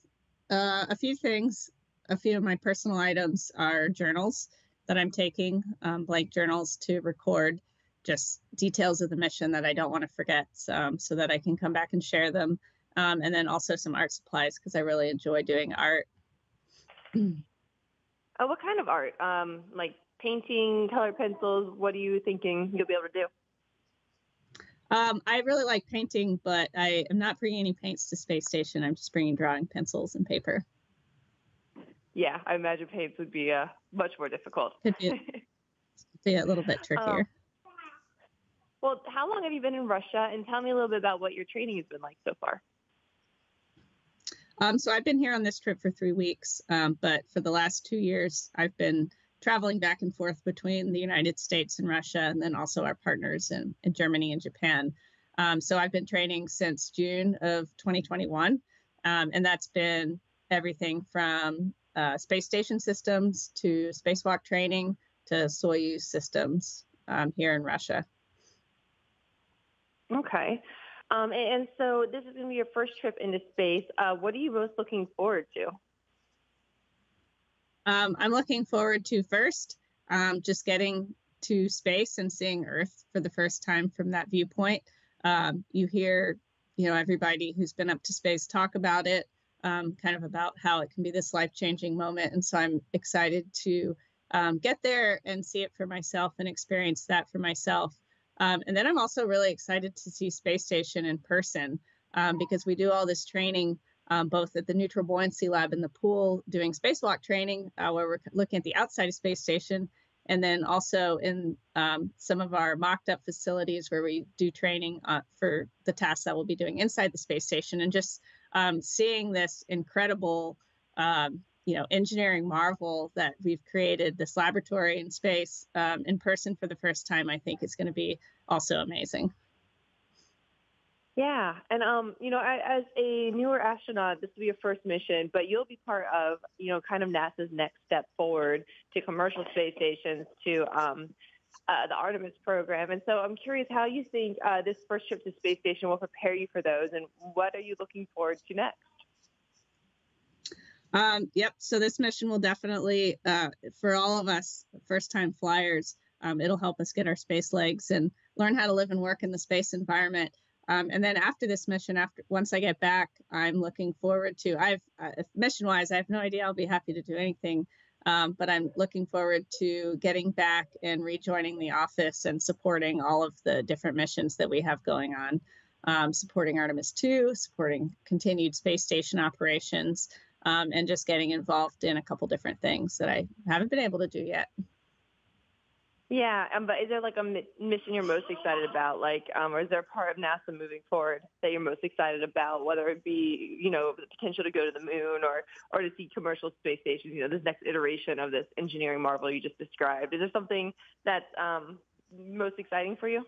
[SPEAKER 2] a few things. A few of my personal items are journals that I'm taking, blank journals to record just details of the mission that I don't want to forget, so that I can come back and share them. And then also some art supplies, because I really enjoy doing art.
[SPEAKER 8] Oh, what kind of art? Like painting, colored pencils? What are you thinking you'll be able to do?
[SPEAKER 2] I really like painting, but I am not bringing any paints to space station. I'm just bringing drawing pencils and paper.
[SPEAKER 8] Yeah, I imagine paints would be much more difficult.
[SPEAKER 2] Could be a little bit trickier.
[SPEAKER 8] Well, how long have you been in Russia? And tell me a little bit about what your training has been like so far.
[SPEAKER 2] So I've been here on this trip for 3 weeks, but for the last 2 years, I've been traveling back and forth between the United States and Russia, and then also our partners in Germany and Japan. So I've been training since June of 2021, and that's been everything from space station systems to spacewalk training to Soyuz systems here in Russia.
[SPEAKER 8] Okay. And so this is going to be your first trip into space. What are you most looking forward to?
[SPEAKER 2] I'm looking forward to first just getting to space and seeing Earth for the first time from that viewpoint. You hear everybody who's been up to space talk about it, kind of about how it can be this life-changing moment. And so I'm excited to get there and see it for myself and experience that for myself. And then I'm also really excited to see Space Station in person because we do all this training both at the Neutral Buoyancy Lab in the pool doing spacewalk training where we're looking at the outside of Space Station, and then also in some of our mocked up facilities where we do training for the tasks that we'll be doing inside the space station, and just seeing this incredible engineering marvel that we've created, this laboratory in space in person for the first time, I think is going to be also amazing.
[SPEAKER 8] Yeah, and as a newer astronaut, this will be your first mission, but you'll be part of, kind of NASA's next step forward to commercial space stations, to the Artemis program. And so I'm curious how you think this first trip to space station will prepare you for those, and what are you looking forward to next?
[SPEAKER 2] Yep. So this mission will definitely, for all of us first-time flyers, it'll help us get our space legs and learn how to live and work in the space environment. And then after this mission, once I get back, I'm looking forward to, mission-wise, I have no idea I'll be happy to do anything, but I'm looking forward to getting back and rejoining the office and supporting all of the different missions that we have going on, supporting Artemis 2, supporting continued space station operations, and just getting involved in a couple different things that I haven't been able to do yet.
[SPEAKER 8] Yeah, but is there like a mission you're most excited about, or is there a part of NASA moving forward that you're most excited about, whether it be, the potential to go to the moon or to see commercial space stations, this next iteration of this engineering marvel you just described? Is there something that's most exciting for you?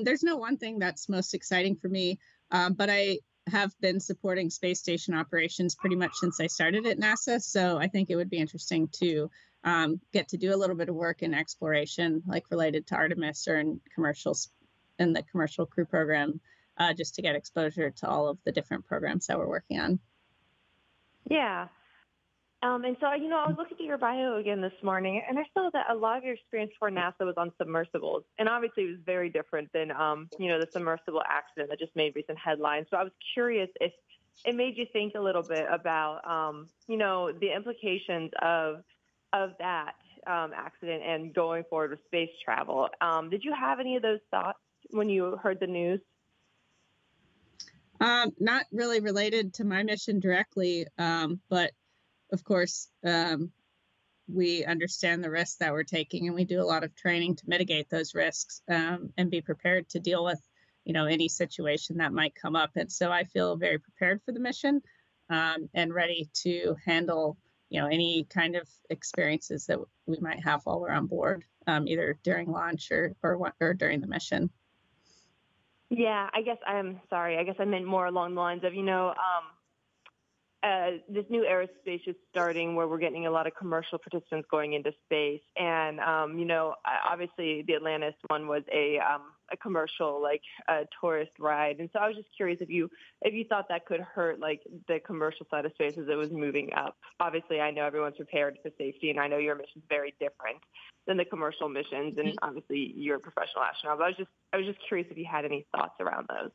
[SPEAKER 2] There's no one thing that's most exciting for me, but I have been supporting space station operations pretty much since I started at NASA. So I think it would be interesting to get to do a little bit of work in exploration, like related to Artemis or in the commercial crew program, just to get exposure to all of the different programs that we're working on.
[SPEAKER 8] Yeah. And so, I was looking at your bio again this morning, and I saw that a lot of your experience for NASA was on submersibles. And obviously it was very different than, the submersible accident that just made recent headlines. So I was curious if it made you think a little bit about, the implications of that accident and going forward with space travel. Did you have any of those thoughts when you heard the news?
[SPEAKER 2] Not really related to my mission directly, but of course, we understand the risks that we're taking, and we do a lot of training to mitigate those risks and be prepared to deal with, any situation that might come up. And so I feel very prepared for the mission and ready to handle any kind of experiences that we might have while we're on board, either during launch or during the mission.
[SPEAKER 8] Yeah, I guess I'm sorry. I guess I meant more along the lines of, this new aerospace is starting where we're getting a lot of commercial participants going into space. And, obviously the Atlantis one was a commercial, a tourist ride. And so I was just curious if you thought that could hurt, the commercial side of space as it was moving up. Obviously, I know everyone's prepared for safety, and I know your mission's very different than the commercial missions. And obviously you're a professional astronaut, but I was just curious if you had any thoughts around those.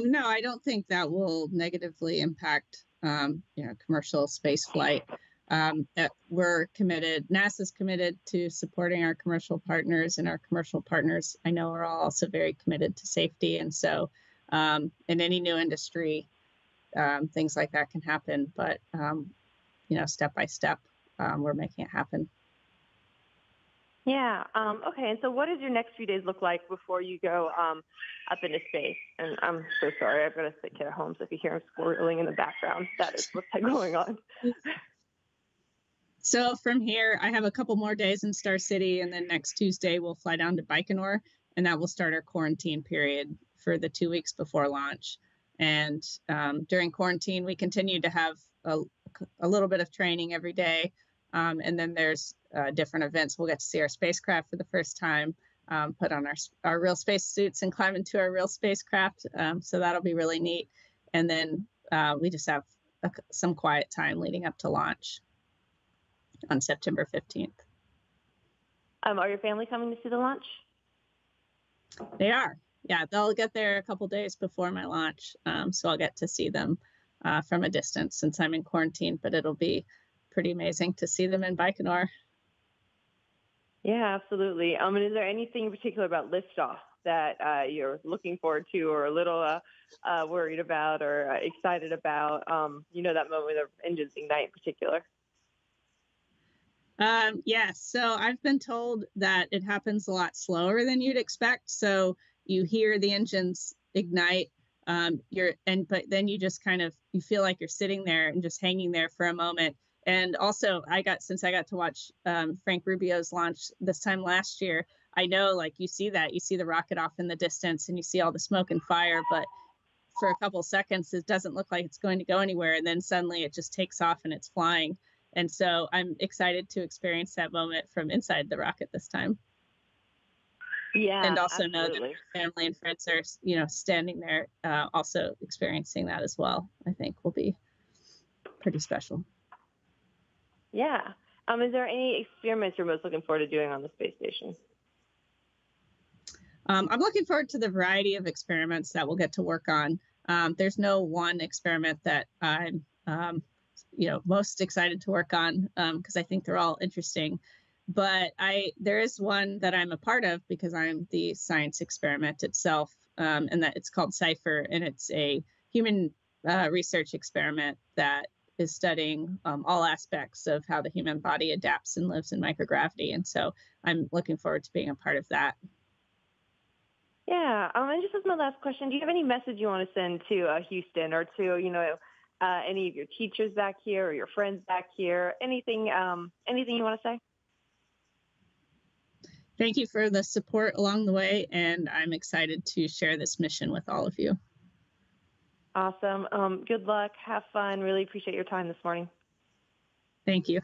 [SPEAKER 2] No, I don't think that will negatively impact, commercial space flight. We're committed. NASA's committed to supporting our commercial partners, and our commercial partners, I know, are also very committed to safety. And so, in any new industry, things like that can happen. But, step by step, we're making it happen.
[SPEAKER 8] Yeah. Okay. And so what does your next few days look like before you go up into space? And I'm so sorry. I've got a sick kid at home, so if you hear him squirreling in the background, that is what's going on.
[SPEAKER 2] So from here, I have a couple more days in Star City, and then next Tuesday we'll fly down to Baikonur, and that will start our quarantine period for the 2 weeks before launch. And during quarantine, we continue to have a little bit of training every day. And then there's different events. We'll get to see our spacecraft for the first time, put on our real space suits and climb into our real spacecraft. So that'll be really neat. And then we just have some quiet time leading up to launch on September 15th.
[SPEAKER 8] Are your family coming to see the launch?
[SPEAKER 2] They are. Yeah, they'll get there a couple days before my launch, so I'll get to see them from a distance since I'm in quarantine. But it'll be pretty amazing to see them in Baikonur.
[SPEAKER 8] Yeah, absolutely. And is there anything in particular about liftoff that you're looking forward to, or a little worried about, or excited about? That moment where the engines ignite in particular.
[SPEAKER 2] Yes. So I've been told that it happens a lot slower than you'd expect. So you hear the engines ignite, but then you just you feel like you're sitting there and just hanging there for a moment. And also since I got to watch Frank Rubio's launch this time last year, I know like you see the rocket off in the distance and you see all the smoke and fire, but for a couple seconds, it doesn't look like it's going to go anywhere. And then suddenly it just takes off and it's flying. And so I'm excited to experience that moment from inside the rocket this time.
[SPEAKER 8] Yeah,
[SPEAKER 2] and also
[SPEAKER 8] absolutely.
[SPEAKER 2] know that family and friends are, standing there, also experiencing that as well. I think will be pretty special.
[SPEAKER 8] Yeah. Is there any experiments you're most looking forward to doing on the space station?
[SPEAKER 2] I'm looking forward to the variety of experiments that we'll get to work on. There's no one experiment that I'm, most excited to work on because I think they're all interesting. But there is one that I'm a part of because I'm the science experiment itself, and that it's called CIPHER, and it's a human research experiment that is studying all aspects of how the human body adapts and lives in microgravity. And so I'm looking forward to being a part of that.
[SPEAKER 8] Yeah. And just as my last question, do you have any message you want to send to Houston or to, any of your teachers back here or your friends back here? Anything you want to say?
[SPEAKER 2] Thank you for the support along the way, and I'm excited to share this mission with all of you.
[SPEAKER 8] Awesome. Good luck. Have fun. Really appreciate your time this morning.
[SPEAKER 2] Thank you.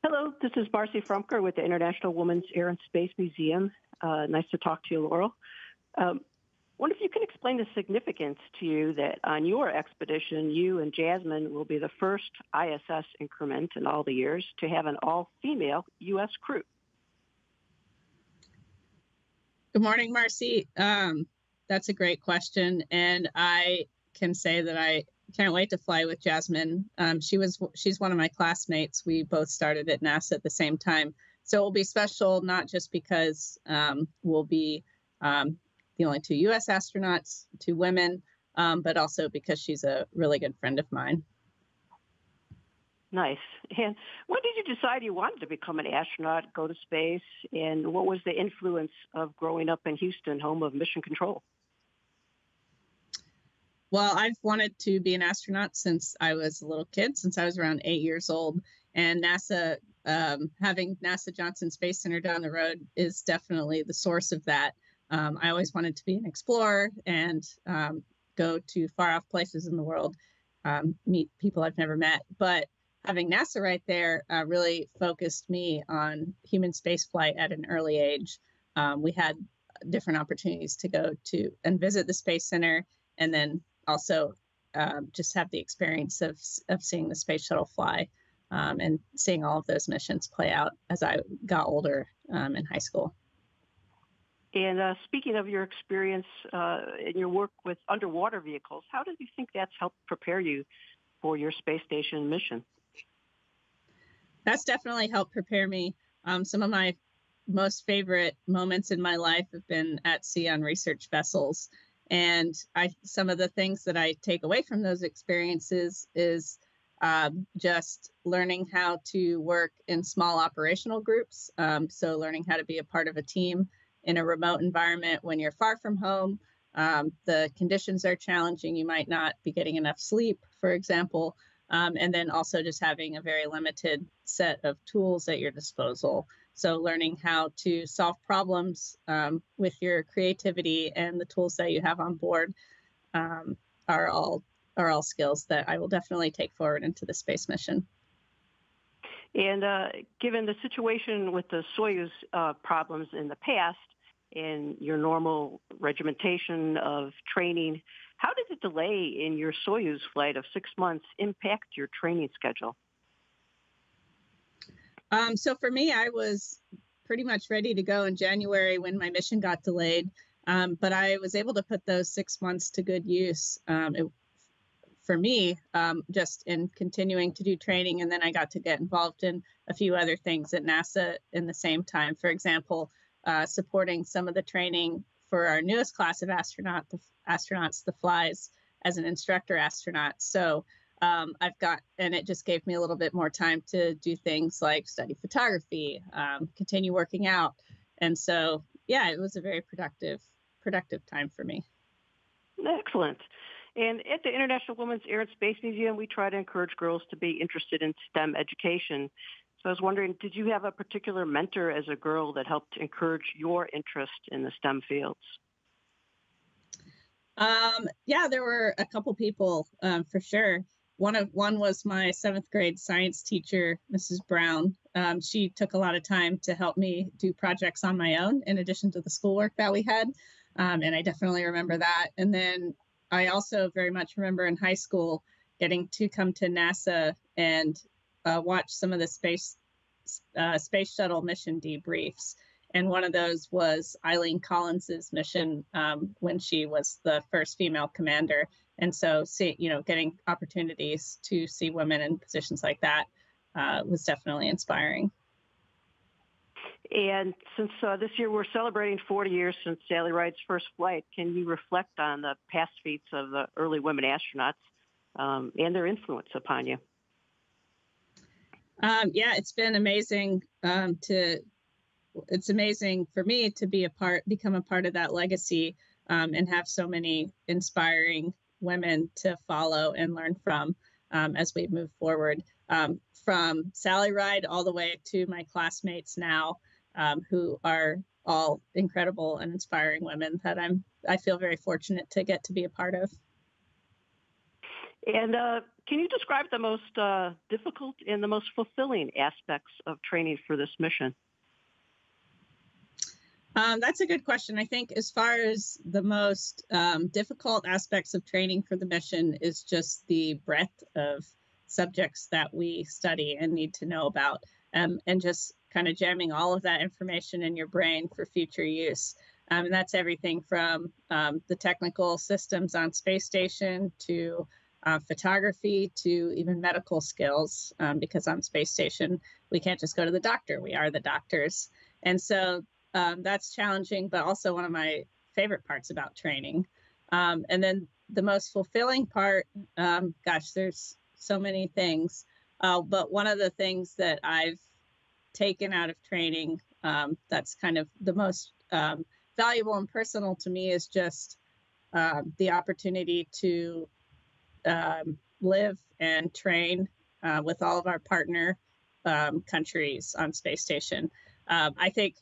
[SPEAKER 9] Hello, this is Marcy Frumker with the International Women's Air and Space Museum. Nice to talk to you, Laurel. Wonder if you can explain the significance to you that on your expedition, you and Jasmine will be the first ISS increment in all the years to have an all-female U.S. crew.
[SPEAKER 2] Good morning, Marcy. That's a great question, and I can say that I can't wait to fly with Jasmine. She's one of my classmates. We both started at NASA at the same time, so it will be special not just because we'll be the only two U.S. astronauts, two women, but also because she's a really good friend of mine.
[SPEAKER 9] Nice. And when did you decide you wanted to become an astronaut, go to space, and what was the influence of growing up in Houston, home of Mission Control?
[SPEAKER 2] Well, I've wanted to be an astronaut since I was a little kid, since I was around 8 years old. And NASA, having NASA Johnson Space Center down the road is definitely the source of that. I always wanted to be an explorer and go to far off places in the world, meet people I've never met. But having NASA right there really focused me on human spaceflight at an early age. We had different opportunities to go to and visit the Space Center, and then also just have the experience of seeing the space shuttle fly and seeing all of those missions play out as I got older in high school.
[SPEAKER 9] And speaking of your experience in your work with underwater vehicles, how do you think that's helped prepare you for your space station mission?
[SPEAKER 2] That's definitely helped prepare me. Some of my most favorite moments in my life have been at sea on research vessels. And some of the things that I take away from those experiences is just learning how to work in small operational groups. So learning how to be a part of a team in a remote environment when you're far from home. The conditions are challenging. You might not be getting enough sleep, for example. And then also just having a very limited set of tools at your disposal. So learning how to solve problems with your creativity and the tools that you have on board are all skills that I will definitely take forward into the space mission.
[SPEAKER 9] And given the situation with the Soyuz problems in the past and your normal regimentation of training, how did the delay in your Soyuz flight of 6 months impact your training schedule?
[SPEAKER 2] So for me, I was pretty much ready to go in January when my mission got delayed, but I was able to put those 6 months to good use. For me, just in continuing to do training, and then I got to get involved in a few other things at NASA in the same time. For example, supporting some of the training for our newest class of astronauts, the Flies, as an instructor astronaut. So and it just gave me a little bit more time to do things like study photography, continue working out. And so, yeah, it was a very productive time for me.
[SPEAKER 9] Excellent. And at the International Women's Air and Space Museum, we try to encourage girls to be interested in STEM education. So I was wondering, did you have a particular mentor as a girl that helped encourage your interest in the STEM fields?
[SPEAKER 2] Yeah, there were a couple people for sure. One was my 7th grade science teacher, Mrs. Brown. She took a lot of time to help me do projects on my own in addition to the schoolwork that we had. And I definitely remember that. And then I also very much remember in high school getting to come to NASA and watch some of the space shuttle mission debriefs. And one of those was Eileen Collins's mission when she was the first female commander. And so, getting opportunities to see women in positions like that was definitely inspiring.
[SPEAKER 9] And since this year we're celebrating 40 years since Sally Ride's first flight, can you reflect on the past feats of the early women astronauts and their influence upon you?
[SPEAKER 2] Yeah, it's been amazing it's amazing for me to become a part of that legacy and have so many inspiring women to follow and learn from as we move forward. From Sally Ride all the way to my classmates now, who are all incredible and inspiring women that I feel very fortunate to get to be a part of.
[SPEAKER 9] And Can you describe the most difficult and the most fulfilling aspects of training for this mission?
[SPEAKER 2] That's a good question. I think as far as the most difficult aspects of training for the mission is just the breadth of subjects that we study and need to know about, and just kind of jamming all of that information in your brain for future use. And that's everything from the technical systems on space station to photography to even medical skills, because on space station, we can't just go to the doctor. We are the doctors. And so that's challenging, but also one of my favorite parts about training. And then the most fulfilling part, gosh, there's so many things. But one of the things that I've taken out of training that's kind of the most valuable and personal to me is just the opportunity to live and train with all of our partner countries on space station. I think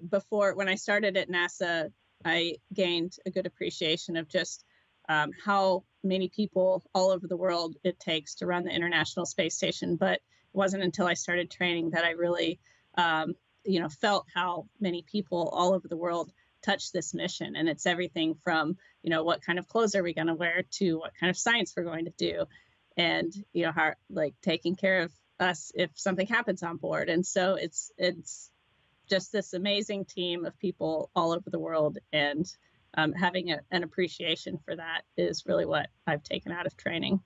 [SPEAKER 2] before, when I started at NASA, I gained a good appreciation of just how many people all over the world it takes to run the International Space Station. But it wasn't until I started training that I really, felt how many people all over the world touch this mission. And it's everything from, what kind of clothes are we going to wear to what kind of science we're going to do, and how taking care of us if something happens on board. And so it's just this amazing team of people all over the world, and having an appreciation for that is really what I've taken out of training.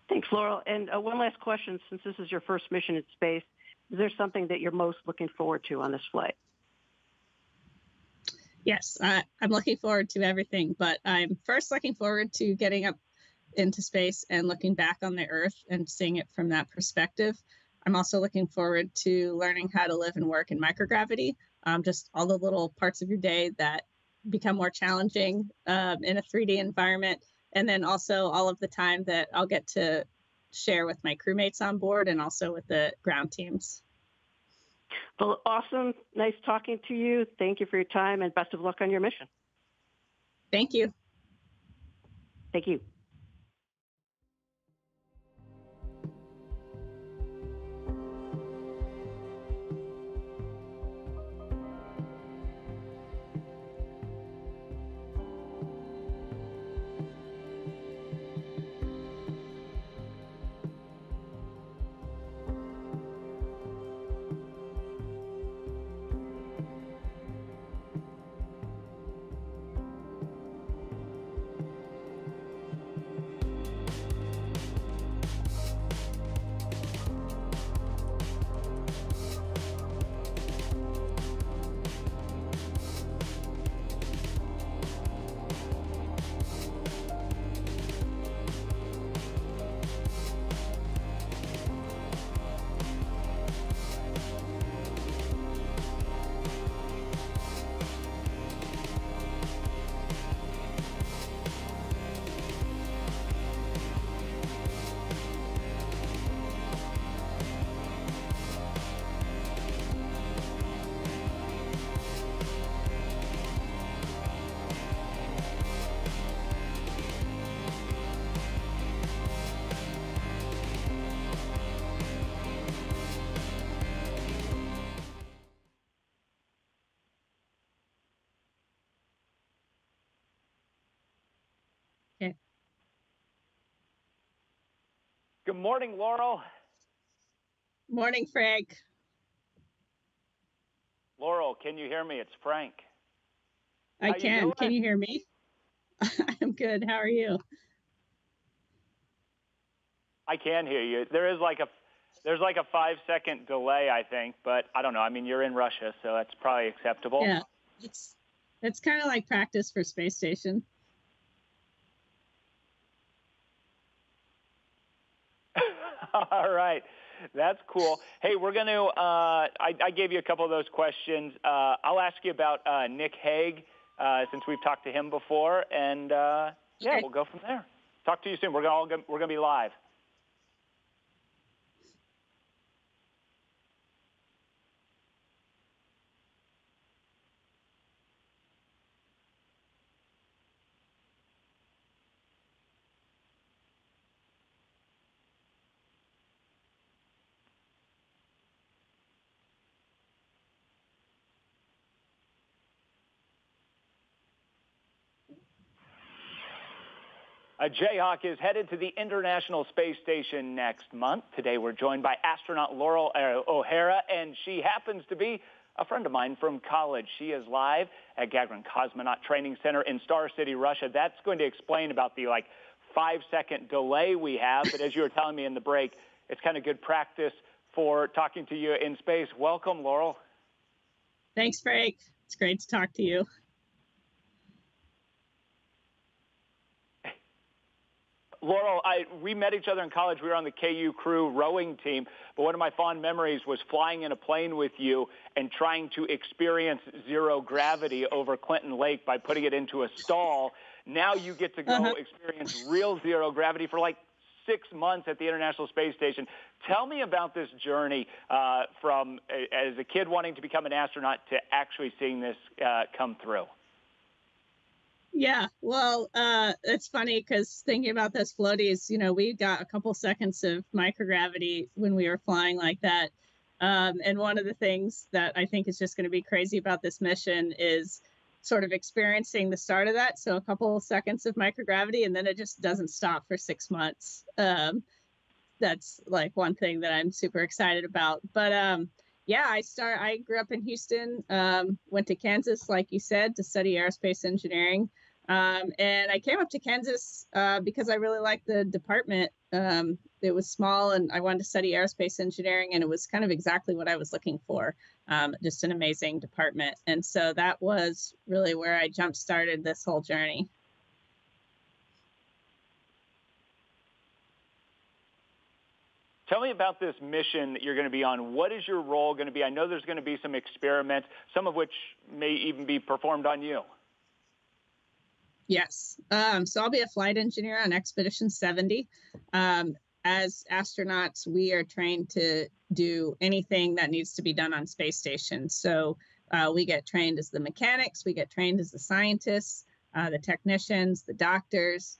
[SPEAKER 9] Thanks, Loral. And one last question, since this is your first mission in space, is there something that you're most looking forward to on this flight?
[SPEAKER 2] Yes, I'm looking forward to everything, but I'm first looking forward to getting up into space and looking back on the Earth and seeing it from that perspective. I'm also looking forward to learning how to live and work in microgravity, just all the little parts of your day that become more challenging in a 3D environment. And then also all of the time that I'll get to share with my crewmates on board and also with the ground teams.
[SPEAKER 9] Well, awesome. Nice talking to you. Thank you for your time and best of luck on your mission.
[SPEAKER 2] Thank you.
[SPEAKER 9] Thank you.
[SPEAKER 2] Okay.
[SPEAKER 10] Good morning, Loral.
[SPEAKER 2] Morning, Frank.
[SPEAKER 10] Loral, can you hear me? It's Frank.
[SPEAKER 2] I can. Can you hear me? I'm good. How are you?
[SPEAKER 10] I can hear you. There's like a 5-second delay, I think, but I don't know. I mean, you're in Russia, so that's probably acceptable.
[SPEAKER 2] Yeah, it's kind of like practice for space station.
[SPEAKER 10] All right. That's cool. Hey, we're going to, I gave you a couple of those questions. I'll ask you about Nick Hague, since we've talked to him before, and yeah, we'll go from there. Talk to you soon. We're going to be live. Jayhawk is headed to the International Space Station next month. Today we're joined by astronaut Loral O'Hara, and she happens to be a friend of mine from college. She is live at Gagarin Cosmonaut Training Center in Star City, Russia. That's going to explain about the 5-second delay we have. But as you were telling me in the break, it's kind of good practice for talking to you in space. Welcome, Loral.
[SPEAKER 2] Thanks, Frank. It's great to talk to you.
[SPEAKER 10] Loral, we met each other in college. We were on the KU crew rowing team. But one of my fond memories was flying in a plane with you and trying to experience zero gravity over Clinton Lake by putting it into a stall. Now you get to go experience real zero gravity for 6 months at the International Space Station. Tell me about this journey from as a kid wanting to become an astronaut to actually seeing this come through.
[SPEAKER 2] Yeah, well, it's funny because thinking about those floaties, we got a couple seconds of microgravity when we were flying like that. And one of the things that I think is just going to be crazy about this mission is sort of experiencing the start of that. So a couple seconds of microgravity, and then it just doesn't stop for 6 months. That's one thing that I'm super excited about. But yeah, I grew up in Houston, went to Kansas, like you said, to study aerospace engineering. And I came up to Kansas because I really liked the department. It was small and I wanted to study aerospace engineering, and it was kind of exactly what I was looking for. Just an amazing department. And so that was really where I jump started this whole journey.
[SPEAKER 10] Tell me about this mission that you're going to be on. What is your role going to be? I know there's going to be some experiments, some of which may even be performed on you.
[SPEAKER 2] Yes. So I'll be a flight engineer on Expedition 70. As astronauts, we are trained to do anything that needs to be done on space stations. So we get trained as the mechanics, we get trained as the scientists, the technicians, the doctors.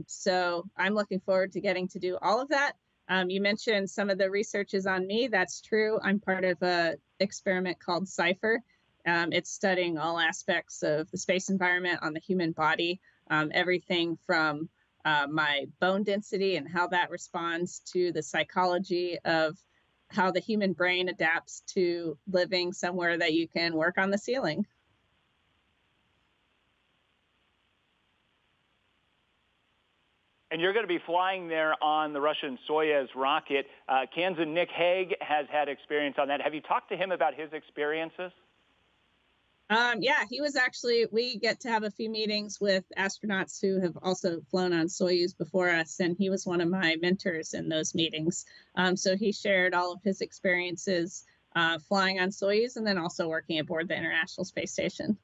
[SPEAKER 2] So I'm looking forward to getting to do all of that. You mentioned some of the research is on me. That's true. I'm part of an experiment called CIPHER. It's studying all aspects of the space environment on the human body, everything from my bone density and how that responds to the psychology of how the human brain adapts to living somewhere that you can work on the ceiling.
[SPEAKER 10] And you're going to be flying there on the Russian Soyuz rocket. Kansan Nick Hague has had experience on that. Have you talked to him about his experiences?
[SPEAKER 2] Yeah, he was actually, we get to have a few meetings with astronauts who have also flown on Soyuz before us, and he was one of my mentors in those meetings. So he shared all of his experiences flying on Soyuz and then also working aboard the International Space Station.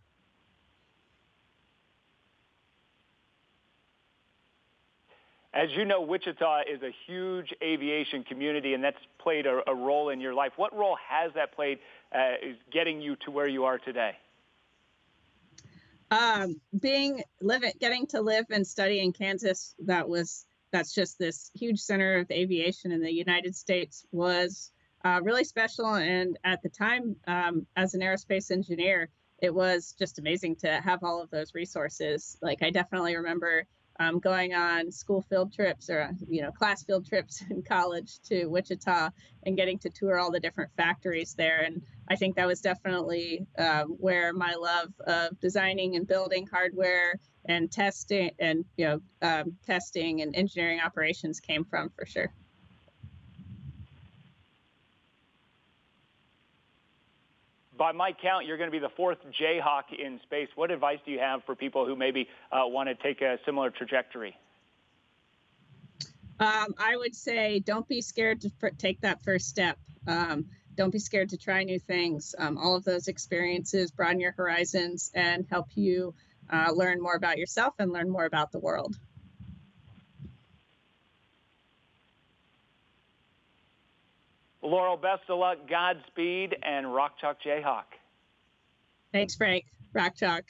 [SPEAKER 10] As you know, Wichita is a huge aviation community, and that's played a role in your life. What role has that played is getting you to where you are today?
[SPEAKER 2] Getting to live and study in Kansas, that's just this huge center of aviation in the United States, was really special. And at the time, as an aerospace engineer, it was just amazing to have all of those resources. I definitely remember going on school field trips or, class field trips in college to Wichita and getting to tour all the different factories there. And I think that was definitely where my love of designing and building hardware and testing and, testing and engineering operations came from, for sure.
[SPEAKER 10] By my count, you're going to be the 4th Jayhawk in space. What advice do you have for people who maybe want to take a similar trajectory?
[SPEAKER 2] I would say don't be scared to take that first step. Don't be scared to try new things. All of those experiences broaden your horizons and help you learn more about yourself and learn more about the world.
[SPEAKER 10] Loral, best of luck, Godspeed, and Rock Chalk Jayhawk.
[SPEAKER 2] Thanks, Frank. Rock Chalk.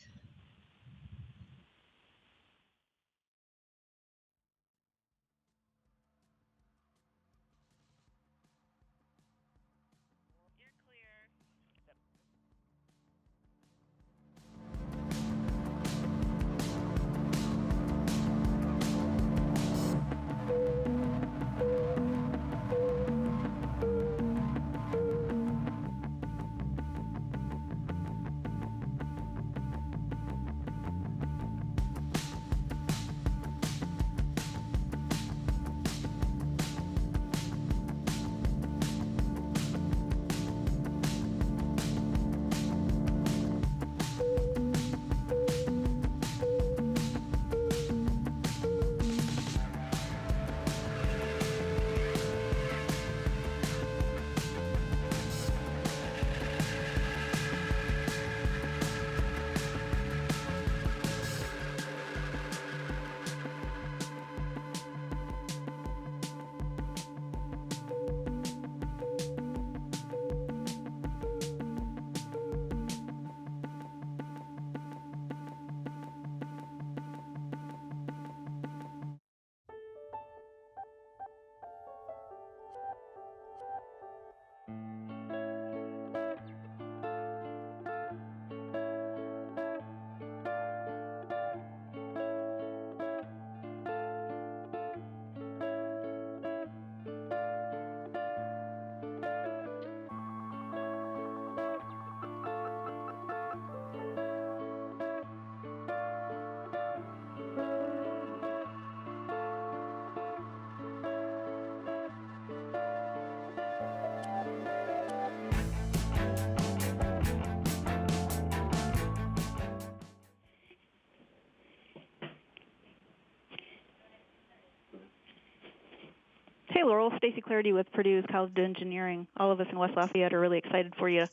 [SPEAKER 11] Hey, Laurel. Stacy Clarity with Purdue's College of Engineering. All of us in West Lafayette are really excited for you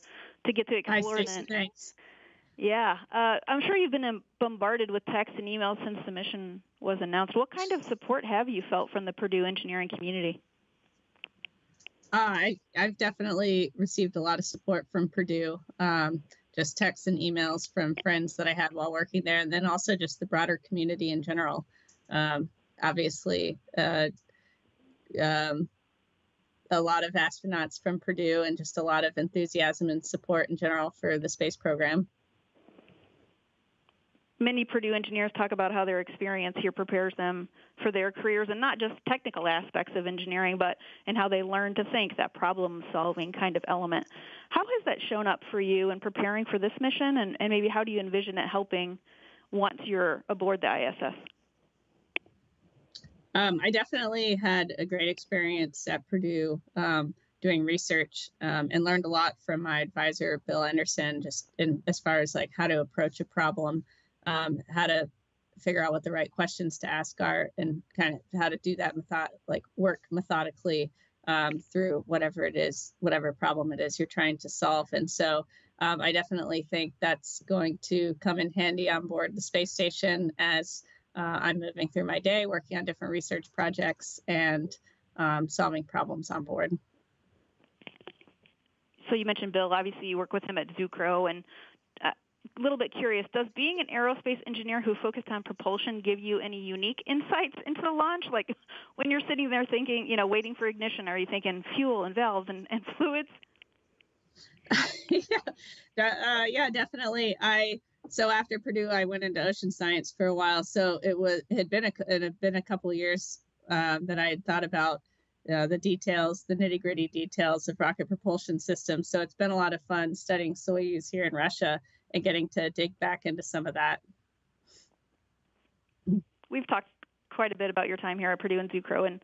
[SPEAKER 11] to get to explore.
[SPEAKER 2] Hi, Stacy. Thanks.
[SPEAKER 11] Yeah. I'm sure you've been bombarded with texts and emails since the mission was announced. What kind of support have you felt from the Purdue engineering community?
[SPEAKER 2] I've definitely received a lot of support from Purdue, just texts and emails from friends that I had while working there, and then also just the broader community in general. Obviously, a lot of astronauts from Purdue and just a lot of enthusiasm and support in general for the space program.
[SPEAKER 11] Many Purdue engineers talk about how their experience here prepares them for their careers, and not just technical aspects of engineering, but in how they learn to think, that problem-solving kind of element. How has that shown up for you in preparing for this mission, and maybe how do you envision it helping once you're aboard the ISS?
[SPEAKER 2] I definitely had a great experience at Purdue doing research and learned a lot from my advisor, Bill Anderson, just as far as like how to approach a problem, how to figure out what the right questions to ask are, and kind of how to do that work methodically through whatever it is, whatever problem it is you're trying to solve. And so I definitely think that's going to come in handy on board the space station as I'm moving through my day, working on different research projects and solving problems on board.
[SPEAKER 11] So you mentioned Bill. Obviously, you work with him at Zucrow, and a little bit curious, does being an aerospace engineer who focused on propulsion give you any unique insights into the launch? Like when you're sitting there thinking, waiting for ignition, are you thinking fuel and valves and fluids?
[SPEAKER 2] Yeah, definitely. So after Purdue, I went into ocean science for a while. So it had been a couple of years that I had thought about the details, the nitty gritty details of rocket propulsion systems. So it's been a lot of fun studying Soyuz here in Russia and getting to dig back into some of that.
[SPEAKER 11] We've talked quite a bit about your time here at Purdue and Zucrow, and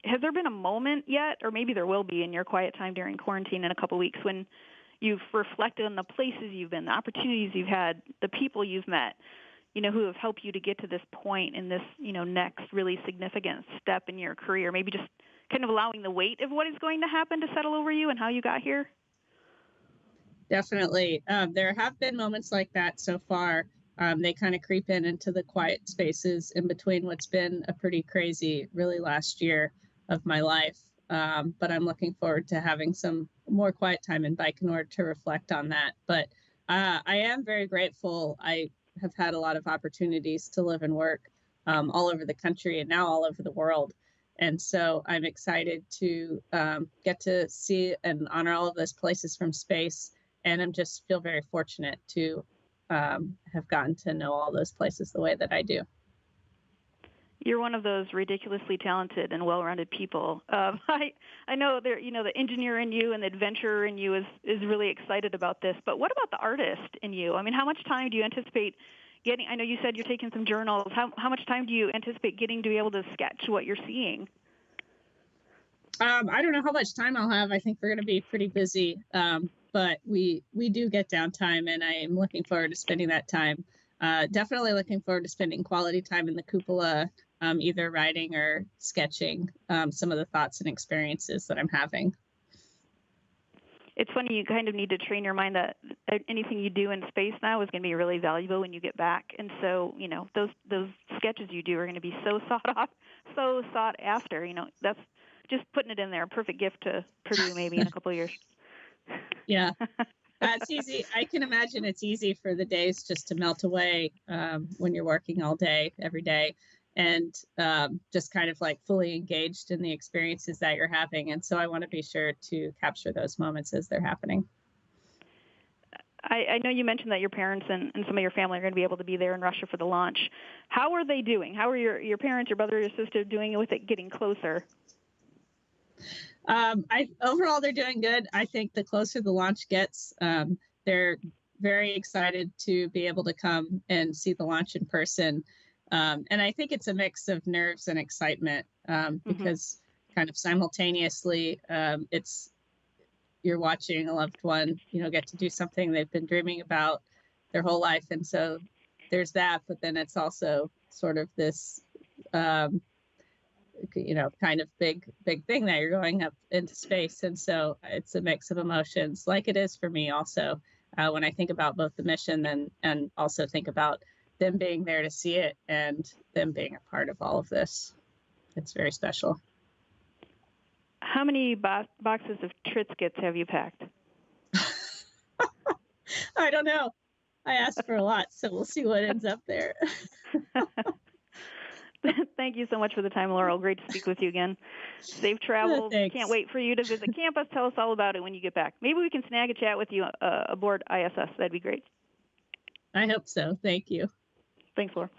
[SPEAKER 11] has there been a moment yet, or maybe there will be in your quiet time during quarantine in a couple of weeks, when you've reflected on the places you've been, the opportunities you've had, the people you've met, who have helped you to get to this point in this, next really significant step in your career, maybe just kind of allowing the weight of what is going to happen to settle over you and how you got here?
[SPEAKER 2] Definitely. There have been moments like that so far. They kind of creep into the quiet spaces in between what's been a pretty crazy, really last year of my life. But I'm looking forward to having some more quiet time in Baikonur to reflect on that. But I am very grateful. I have had a lot of opportunities to live and work all over the country and now all over the world. And so I'm excited to get to see and honor all of those places from space. And I'm just feel very fortunate to have gotten to know all those places the way that I do.
[SPEAKER 11] You're one of those ridiculously talented and well-rounded people. I know there, the engineer in you and the adventurer in you is really excited about this. But what about the artist in you? I mean, how much time do you anticipate getting? I know you said you're taking some journals. How much time do you anticipate getting to be able to sketch what you're seeing?
[SPEAKER 2] I don't know how much time I'll have. I think we're going to be pretty busy, but we do get downtime, and I am looking forward to spending that time. Definitely looking forward to spending quality time in the cupola, either writing or sketching some of the thoughts and experiences that I'm having.
[SPEAKER 11] It's funny, you kind of need to train your mind that anything you do in space now is going to be really valuable when you get back. And so, those sketches you do are going to be so sought after. That's just putting it in there. A perfect gift to Purdue maybe in a couple of years.
[SPEAKER 2] Yeah. It's easy. I can imagine it's easy for the days just to melt away when you're working all day, every day. and just kind of like fully engaged in the experiences that you're having. And so I want to be sure to capture those moments as they're happening.
[SPEAKER 11] I know you mentioned that your parents and some of your family are going to be able to be there in Russia for the launch. How are they doing? How are your parents, your brother, your sister doing with it getting closer?
[SPEAKER 2] Overall, they're doing good. I think the closer the launch gets, they're very excited to be able to come and see the launch in person. And I think it's a mix of nerves and excitement because kind of simultaneously, you're watching a loved one, get to do something they've been dreaming about their whole life. And so there's that, but then it's also sort of this, kind of big thing that you're going up into space. And so it's a mix of emotions, like it is for me also, when I think about both the mission and also think about them being there to see it and them being a part of all of this. It's very special.
[SPEAKER 11] How many boxes of Triscuits have you packed?
[SPEAKER 2] I don't know. I asked for a lot, so we'll see what ends up there.
[SPEAKER 11] Thank you so much for the time, Loral. Great to speak with you again. Safe travels. Can't wait for you to visit campus. Tell us all about it when you get back. Maybe we can snag a chat with you aboard ISS. That'd be great.
[SPEAKER 2] I hope so. Thank you.
[SPEAKER 11] Thanks, Laura.